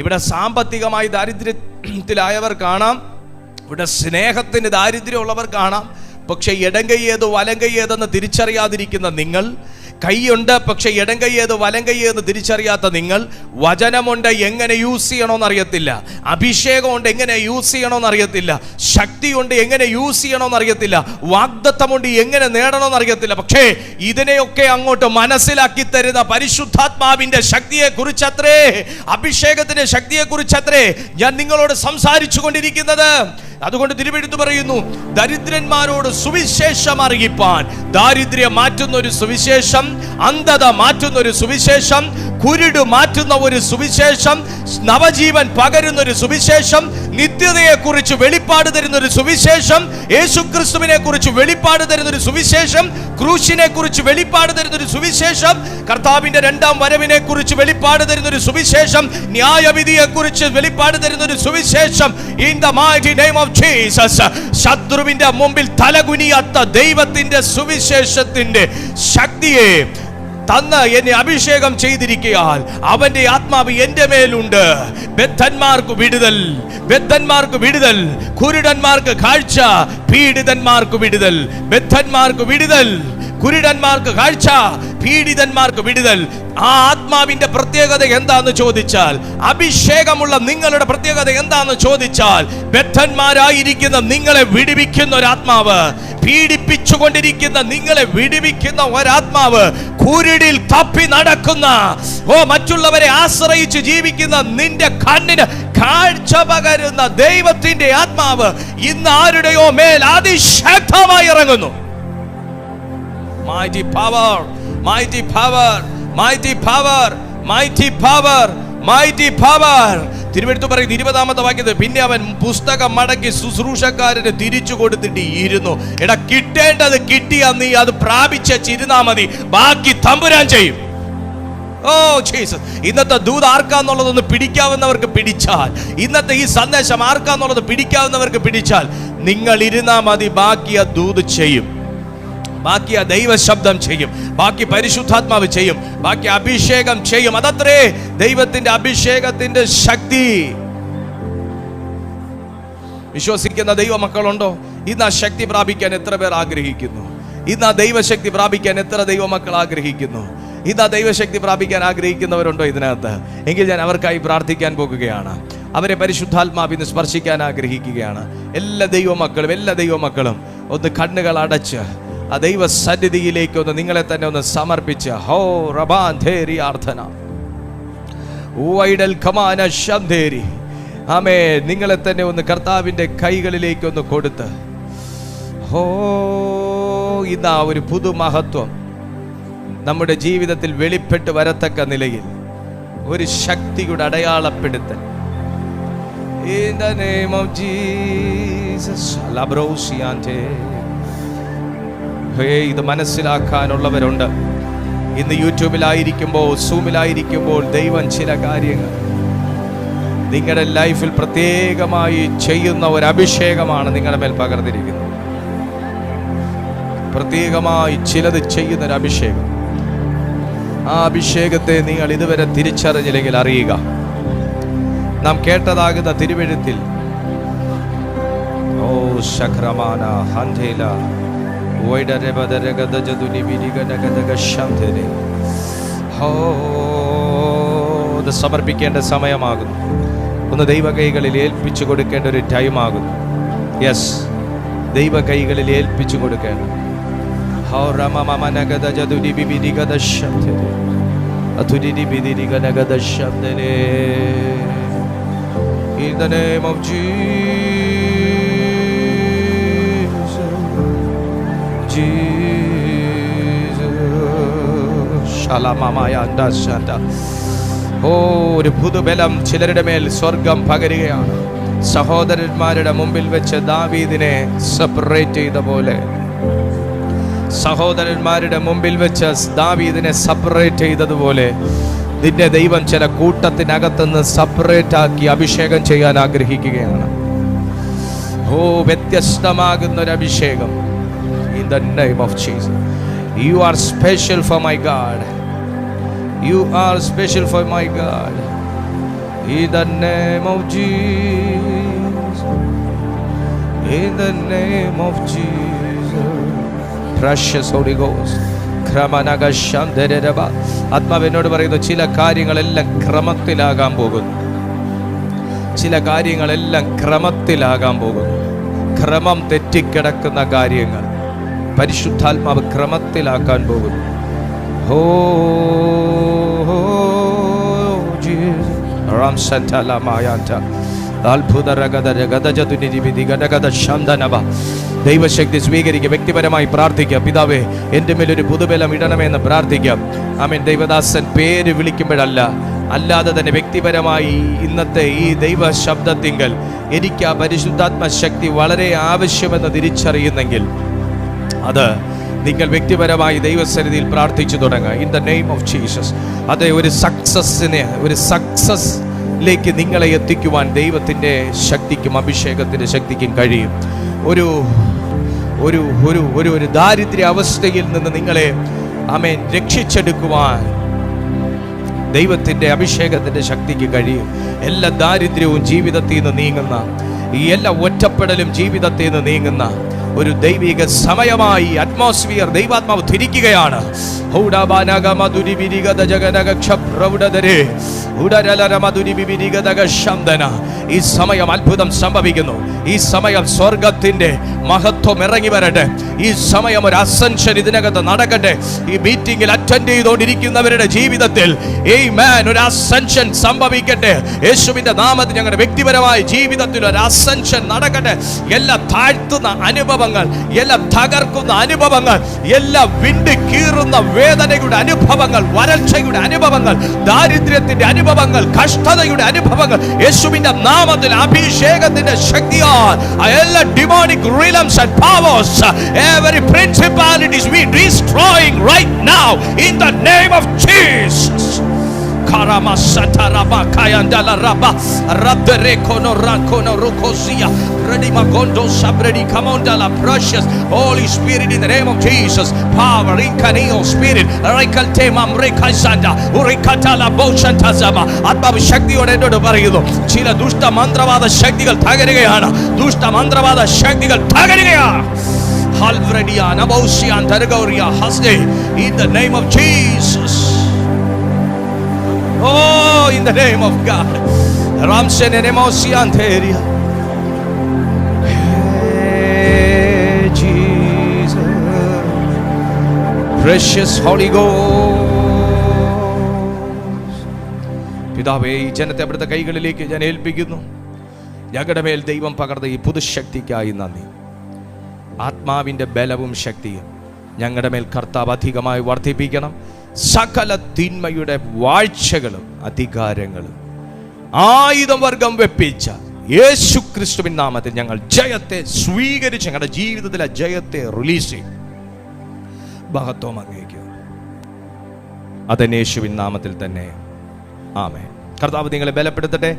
[SPEAKER 1] ഇവിടെ സാമ്പത്തികമായി ദാരിദ്ര്യത്തിലായവർ കാണാം, ഇവിടെ സ്നേഹത്തിന് ദാരിദ്ര്യമുള്ളവർ കാണാം. പക്ഷെ ഇടം കൈ ഏത് വലം കൈ ഏതെന്ന് തിരിച്ചറിയാതിരിക്കുന്ന നിങ്ങൾ, കൈയുണ്ട് പക്ഷെ ഇടം കൈ ഏത് വലം കൈ ഏതെന്ന് തിരിച്ചറിയാത്ത നിങ്ങൾ, വചനമുണ്ട് എങ്ങനെ യൂസ് ചെയ്യണമെന്ന് അറിയത്തില്ല, അഭിഷേകമുണ്ട് എങ്ങനെ യൂസ് ചെയ്യണമെന്ന് അറിയത്തില്ല, ശക്തിയുണ്ട് എങ്ങനെ യൂസ് ചെയ്യണമെന്ന് അറിയത്തില്ല, വാഗ്ദത്തമുണ്ട് എങ്ങനെ നേടണമെന്ന് അറിയത്തില്ല. പക്ഷേ ഇതിനെയൊക്കെ അങ്ങോട്ട് മനസ്സിലാക്കി തരുന്ന പരിശുദ്ധാത്മാവിന്റെ ശക്തിയെ കുറിച്ചത്രേ, അഭിഷേകത്തിന്റെ ശക്തിയെ കുറിച്ചത്രേ ഞാൻ നിങ്ങളോട് സംസാരിച്ചു കൊണ്ടിരിക്കുന്നത്. അതുകൊണ്ട് തിരുവെഴുത്ത് പറയുന്നു, ദരിദ്രന്മാരോട് സുവിശേഷം അറിയിപ്പാൻ. ദാരിദ്ര്യം മാറ്റുന്ന ഒരു സുവിശേഷം, അന്ധത മാറ്റുന്ന ഒരു സുവിശേഷം, കുരുട് മാറ്റുന്ന ഒരു സുവിശേഷം, നവജീവൻ പകരുന്ന ഒരു സുവിശേഷം, നിത്യതയെ കുറിച്ച് വെളിപ്പാട് തരുന്ന ഒരു സുവിശേഷം, യേശുക്രിസ്തുവിനെ കുറിച്ച് വെളിപ്പാട് തരുന്ന ഒരു സുവിശേഷം, ക്രൂശിനെ കുറിച്ച് വെളിപ്പാട് തരുന്ന ഒരു സുവിശേഷം, കർത്താവിന്റെ 2ാം വരവിനെ കുറിച്ച് വെളിപ്പാട് തരുന്ന ഒരു സുവിശേഷം, ന്യായവിധിയെ കുറിച്ച് വെളിപ്പാട് തരുന്ന ഒരു സുവിശേഷം. In the mighty name of Jesus, ശത്രുവിന്റെ മുമ്പിൽ തലകുനിയാത്ത ദൈവത്തിന്റെ സുവിശേഷത്തിന്റെ ശക്തിയെ തന്ന് എന്നെ അഭിഷേകം ചെയ്തിരിക്കയാൽ അവന്റെ ആത്മാവ് എന്റെ മേലുണ്ട്. ബദ്ധന്മാർക്ക് വിടുതൽ, ബദ്ധന്മാർക്ക് വിടുതൽ, കുരുടന്മാർക്ക് കാഴ്ച, പീഡിതന്മാർക്ക് വിടുതൽ. ബദ്ധന്മാർക്ക് വിടുതൽ, കുരുടന്മാർക്ക് കാഴ്ച, പീഡിതന്മാർക്ക് വിടുതൽ. ആ ആത്മാവിന്റെ പ്രത്യേകത എന്താന്ന് ചോദിച്ചാൽ, അഭിഷേകമുള്ള നിങ്ങളുടെ പ്രത്യേകത എന്താന്ന് ചോദിച്ചാൽ, ബദ്ധന്മാരായിരിക്കുന്ന നിങ്ങളെ വിടുവിക്കുന്ന ഒരാത്മാവ്, പീഡിപ്പിച്ചുകൊണ്ടിരിക്കുന്ന നിങ്ങളെ വിടുവിക്കുന്ന ഒരാത്മാവ്, കുരുടിൽ തപ്പി നടക്കുന്ന, മറ്റുള്ളവരെ ആശ്രയിച്ച് ജീവിക്കുന്ന നിന്റെ കണ്ണിന് കാഴ്ച പകരുന്ന ദൈവത്തിന്റെ ആത്മാവ് ഇന്ന് ആരുടെയോ മേൽ അതിശക്തമായി ഇറങ്ങുന്നു. Mighty power, mighty power, mighty power, mighty power, mighty power. തിരുവെടുത്ത് പറയുന്നത് 20-ാമത്തെ വാക്യത്തിൽ, പിന്നെ അവൻ പുസ്തകം മടക്കി ശുശ്രൂഷക്കാരന് തിരിച്ചു കൊടുത്തിട്ട് ഇരുന്നു. എടാ, കിട്ടേണ്ടത് കിട്ടിയാ നീ അത് പ്രാപിച്ചിരുന്നാ മതി, ബാക്കി തമ്പുരാൻ ചെയ്യും. Oh Jesus. ഇന്നത്തെ ദൂത് ആർക്കാന്നുള്ളതൊന്ന് പിടിക്കാവുന്നവർക്ക് പിടിച്ചാൽ, ഇന്നത്തെ ഈ സന്ദേശം ആർക്കാന്നുള്ളത് പിടിക്കാവുന്നവർക്ക് പിടിച്ചാൽ, നിങ്ങൾ ഇരുന്നാ മതി, ബാക്കി ആ ദൂത് ചെയ്യും, ബാക്കി ആ ദൈവ ശബ്ദം ചെയ്യും, ബാക്കി പരിശുദ്ധാത്മാവ് ചെയ്യും, ബാക്കി അഭിഷേകം ചെയ്യും. അതത്രേ ദൈവത്തിന്റെ അഭിഷേകത്തിന്റെ ശക്തി. വിശ്വസിക്കുന്ന ദൈവമക്കളുണ്ടോ? ഇന്ന് ആ ശക്തി പ്രാപിക്കാൻ എത്ര പേർ ആഗ്രഹിക്കുന്നു? ഇന്ന് ആ ദൈവശക്തി പ്രാപിക്കാൻ എത്ര ദൈവമക്കൾ ആഗ്രഹിക്കുന്നു? ഇന്ന് ആ ദൈവശക്തി പ്രാപിക്കാൻ ആഗ്രഹിക്കുന്നവരുണ്ടോ ഇതിനകത്ത്? എങ്കിൽ ഞാൻ അവർക്കായി പ്രാർത്ഥിക്കാൻ പോകുകയാണ്. അവരെ പരിശുദ്ധാത്മാവിന് സ്പർശിക്കാൻ ആഗ്രഹിക്കുകയാണ്. എല്ലാ ദൈവമക്കളും ഒന്ന് കണ്ണുകൾ അടച്ച് ആ ദൈവ സന്നിധിയിലേക്ക് ഒന്ന് നിങ്ങളെ തന്നെ ഒന്ന് സമർപ്പിച്ച്, ഹോ റബാൻ ധേരി ആർദ്ധന വൈഡൽ കമാന ശംധേരി, ആമേ, നിങ്ങളെ തന്നെ ഒന്ന് കർത്താവിൻ്റെ കൈകളിലേക്ക് ഒന്ന് കൊടുത്ത്, ഹോ, ഇതാ ഒരു പുതുമഹത്വം നമ്മുടെ ജീവിതത്തിൽ വെളിപ്പെട്ട് വരത്തക്ക നിലയിൽ ഒരു ശക്തിയുടെ അടയാളപ്പെടുത്തൽ. In the name of Jesus. ഇത് മനസ്സിലാക്കാനുള്ളവരുണ്ട്. ഇന്ന് യൂട്യൂബിലായിരിക്കുമ്പോൾ, സൂമിലായിരിക്കുമ്പോൾ ദൈവം ചില കാര്യങ്ങൾ നിങ്ങളുടെ ലൈഫിൽ പ്രത്യേകമായി ചെയ്യുന്ന ഒരു അഭിഷേകമാണ് നിങ്ങളുടെ മേൽ പകർന്നിരിക്കുന്നത്. പ്രത്യേകമായി ചിലത് ചെയ്യുന്നൊരു അഭിഷേകം. ആ അഭിഷേകത്തെ നിങ്ങൾ ഇതുവരെ തിരിച്ചറിഞ്ഞില്ലെങ്കിൽ അറിയുക. നാം കേട്ടതാകുന്ന തിരുവെഴുത്തിൽ, ഓ ശക്രമാന ഹന്ധേല ഇത് സമർപ്പിക്കേണ്ട സമയമാകുന്നു. ഒന്ന് ദൈവ കൈകളിൽ ഏൽപ്പിച്ചു കൊടുക്കേണ്ട ഒരു ടൈമാകുന്നു. യെസ്, ദൈവ കൈകളിൽ ഏൽപ്പിച്ചു കൊടുക്കേണ്ട. In the name of ഒരു പുതുബലം ചിലരുടെ മേൽ സ്വർഗം പകരുകയാണ്. സഹോദരന്മാരുടെ മുമ്പിൽ വെച്ച് ദാവീദിനെ സെപ്പറേറ്റ് ചെയ്ത പോലെ, സഹോദരന്മാരുടെ മുമ്പിൽ വെച്ച് ദാവീദിനെ സെപ്പറേറ്റ് ചെയ്തതുപോലെ നിന്റെ ദൈവം ചില കൂട്ടത്തിനകത്തുനിന്ന് സെപ്പറേറ്റ് ആക്കി അഭിഷേകം ചെയ്യാൻ ആഗ്രഹിക്കുകയാണ്. ഓ, വ്യത്യസ്തമാകുന്ന ഒരു അഭിഷേകം. In the name of Jesus, you are special for my God. You are special for my God. In the name of Jesus. In the name of Jesus. Precious Holy Ghost. ആത്മാവിനോട് പറയുന്നു, ചില കാര്യങ്ങളെല്ലാം ക്രമത്തിലാകാൻ പോകുന്നു. ചില കാര്യങ്ങളെല്ലാം ക്രമത്തിലാകാൻ പോകുന്നു. ക്രമം തെറ്റിക്കിടക്കുന്ന കാര്യങ്ങൾ പരിശുദ്ധാത്മാവ് ക്രമത്തിലാക്കാൻ പോകുന്നു. ഓ ദൈവശക്തി സ്വീകരിക്കുക. വ്യക്തിപരമായി പ്രാർത്ഥിക്കുക. പിതാവേ, എൻ്റെ മേലൊരു പുതുബലം ഇടണമെന്ന് പ്രാർത്ഥിക്കാം. ആമേൻ. ദൈവദാസൻ പേര് വിളിക്കുമ്പോഴല്ല, അല്ലാതെ തന്നെ വ്യക്തിപരമായി ഇന്നത്തെ ഈ ദൈവ ശബ്ദത്തിങ്കൽ എനിക്ക് ആ പരിശുദ്ധാത്മ ശക്തി വളരെ ആവശ്യമെന്ന് തിരിച്ചറിയുന്നെങ്കിൽ അത് നിങ്ങൾ വ്യക്തിപരമായി ദൈവസന്നിധിയിൽ പ്രാർത്ഥിച്ചു തുടങ്ങുക. In the name of Jesus. അതെ, ഒരു സക്സസ്സിലേക്ക് നിങ്ങളെ എത്തിക്കുവാൻ ദൈവത്തിൻ്റെ ശക്തിക്കും അഭിഷേകത്തിൻ്റെ ശക്തിക്കും കഴിയും. ഒരു ഒരു ഒരു ഒരു ഒരു ദാരിദ്ര്യ അവസ്ഥയിൽ നിന്ന് നിങ്ങളെ ആമേൻ രക്ഷിച്ചെടുക്കുവാൻ ദൈവത്തിൻ്റെ അഭിഷേകത്തിൻ്റെ ശക്തിക്ക് കഴിയും. എല്ലാ ദാരിദ്ര്യവും ജീവിതത്തിൽ നിന്ന് നീങ്ങുന്ന, ഈ എല്ലാ ഒറ്റപ്പെടലും ജീവിതത്തിൽ നിന്ന് നീങ്ങുന്ന, ഒരു ദൈവിക സമയമായി അറ്റ്മോസ്ഫിയർ ദൈവാത്മാവ് തിരിക്കുകയാണ്. ഈ സമയം അത്ഭുതം സംഭവിക്കുന്നു. ഈ സമയം സ്വർഗത്തിന്റെ മഹത്വം ഇറങ്ങി വരട്ടെ. ഈ സമയം ഒരു അസെൻഷൻ ഇതിനകത്ത് നടക്കട്ടെ. ഈ മീറ്റിംഗിൽ അറ്റൻഡ് ചെയ്തുകൊണ്ടിരിക്കുന്നവരുടെ ജീവിതത്തിൽ ഒരു അസെൻഷൻ സംഭവിക്കട്ടെ. യേശുവിന്റെ നാമത്തിൽ ഞങ്ങളുടെ വ്യക്തിപരമായ ജീവിതത്തിൽ ഒരു അസെൻഷൻ നടക്കട്ടെ. എല്ലാം താഴ്ത്തുന്ന അനുഭവങ്ങൾ, എല്ലാം തകർക്കുന്ന അനുഭവങ്ങൾ, എല്ലാം വിണ്ട് കീറുന്ന വേദനയുടെ അനുഭവങ്ങൾ, വരൾച്ചയുടെ അനുഭവങ്ങൾ, ദാരിദ്ര്യത്തിന്റെ അനുഭവങ്ങൾ, കഷ്ടതയുടെ അനുഭവങ്ങൾ യേശുവിന്റെ നാമത്തിൽ അഭിഷേകത്തിന്റെ ശക്തിയാൽ എല്ലാ demonic realms and powers, every principalities we destroying right now in the name of Jesus. Karamasatara kayandala raba radere kono rakono rukozia redima gondo sabredi kamondala precious Holy Spirit in the name of Jesus. Power incarnate spirit rekaltema mrekaisanda urikatala bochantazama ആത്മാവ് ശക്തിയോടെ എന്നോട് പറയുന്നു, ചില ദുഷ്ട മന്ത്രവാദ ശക്തികൾ തകരുകയാണ്. ദുഷ്ട മന്ത്രവാദ ശക്തികൾ തകരുകയാണ്. Halvredia nabosian tergoria hasde in the name of Jesus. Oh, in the name of God. Ramsen and Emosian Teria. Hey, Jesus. Precious Holy Ghost. പിതാവേ, ഈ ജനത്തെ അവിടുത്തെ കൈകളിലേക്ക് ഞാൻ ഏൽപ്പിക്കുന്നു. ഞങ്ങളുടെ മേൽ ദൈവം പകർന്ന ഈ പുതുശക്തിക്കായി നന്ദി. ആത്മാവിൻ്റെ ബലവും ശക്തിയും ഞങ്ങളുടെ മേൽ കർത്താവ് അധികമായി വർദ്ധിപ്പിക്കണം. സകല തിന്മയുടെ വാഴ്ചകളും അധികാരങ്ങളും ആയുധം വർഗം വെപ്പിച്ച യേശു ക്രിസ്തുവിൻ നാമത്തിൽ ഞങ്ങൾ ജയത്തെ സ്വീകരിച്ച് ഞങ്ങളുടെ ജീവിതത്തിലെ ജയത്തെ റിലീസ് ചെയ്യും. മഹത്വം അങ്ങേക്ക്. അതെന്നെ യേശുവിൻ നാമത്തിൽ തന്നെ. ആമേൻ. കർത്താവ് നിങ്ങളെ ബലപ്പെടുത്തട്ടെ.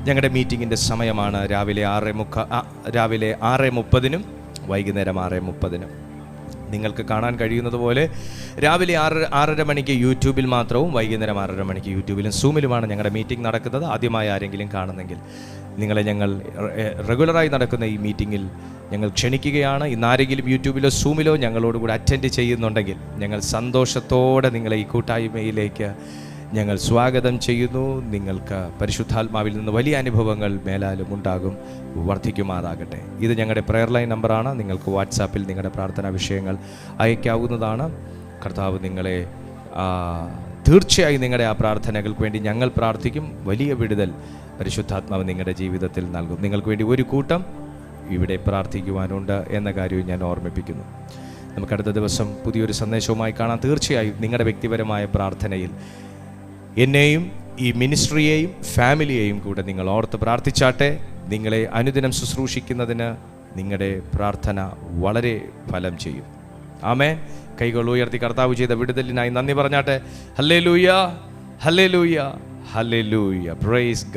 [SPEAKER 1] ഞങ്ങളുടെ മീറ്റിങ്ങിൻ്റെ സമയമാണ് രാവിലെ 6:30 വൈകുന്നേരം 6:30. നിങ്ങൾക്ക് കാണാൻ കഴിയുന്നത് പോലെ രാവിലെ 6:30 മണിക്ക് യൂട്യൂബിൽ മാത്രവും വൈകുന്നേരം 6:30 മണിക്ക് യൂട്യൂബിലും സൂമിലുമാണ് ഞങ്ങളുടെ മീറ്റിംഗ് നടക്കുന്നത്. ആദ്യമായി ആരെങ്കിലും കാണുന്നെങ്കിൽ നിങ്ങളെ ഞങ്ങൾ റെഗുലറായി നടക്കുന്ന ഈ മീറ്റിങ്ങിൽ ഞങ്ങൾ ക്ഷണിക്കുകയാണ്. ഇന്നാരെങ്കിലും യൂട്യൂബിലോ സൂമിലോ ഞങ്ങളോടുകൂടി അറ്റൻഡ് ചെയ്യുന്നുണ്ടെങ്കിൽ ഞങ്ങൾ സന്തോഷത്തോടെ നിങ്ങളെ ഈ കൂട്ടായ്മയിലേക്ക് ഞങ്ങൾ സ്വാഗതം ചെയ്യുന്നു. നിങ്ങൾക്ക് പരിശുദ്ധാത്മാവിൽ നിന്ന് വലിയ അനുഭവങ്ങൾ മേലാലും ഉണ്ടാകും. വർദ്ധിക്കുമാറാകട്ടെ. ഇത് ഞങ്ങളുടെ പ്രെയർ ലൈൻ നമ്പറാണ്. നിങ്ങൾക്ക് വാട്സാപ്പിൽ നിങ്ങളുടെ പ്രാർത്ഥനാ വിഷയങ്ങൾ അയക്കാവുന്നതാണ്. കർത്താവ് നിങ്ങളെ തീർച്ചയായും നിങ്ങളുടെ ആ പ്രാർത്ഥനകൾക്ക് വേണ്ടി ഞങ്ങൾ പ്രാർത്ഥിക്കും. വലിയ വിടുതൽ പരിശുദ്ധാത്മാവ് നിങ്ങളുടെ ജീവിതത്തിൽ നൽകും. നിങ്ങൾക്ക് വേണ്ടി ഒരു കൂട്ടം ഇവിടെ പ്രാർത്ഥിക്കുവാനുണ്ട് എന്ന കാര്യവും ഞാൻ ഓർമ്മിപ്പിക്കുന്നു. നമുക്കടുത്ത ദിവസം പുതിയൊരു സന്ദേശവുമായി കാണാം. തീർച്ചയായും നിങ്ങളുടെ വ്യക്തിപരമായ പ്രാർത്ഥനയിൽ എന്നെയും ഈ മിനിസ്ട്രിയെയും ഫാമിലിയെയും കൂടെ നിങ്ങൾ ഓർത്ത് പ്രാർത്ഥിച്ചാട്ടെ. നിങ്ങളെ അനുദിനം ശുശ്രൂഷിക്കുന്നതിന് നിങ്ങളുടെ പ്രാർത്ഥന വളരെ ഫലം ചെയ്യും. ആമേൻ. കൈകൾ ഉയർത്തി കർത്താവ് ചെയ്ത വിടുതലിനായി നന്ദി പറഞ്ഞാട്ടെ. Hallelujah, hallelujah, hallelujah. Praise God.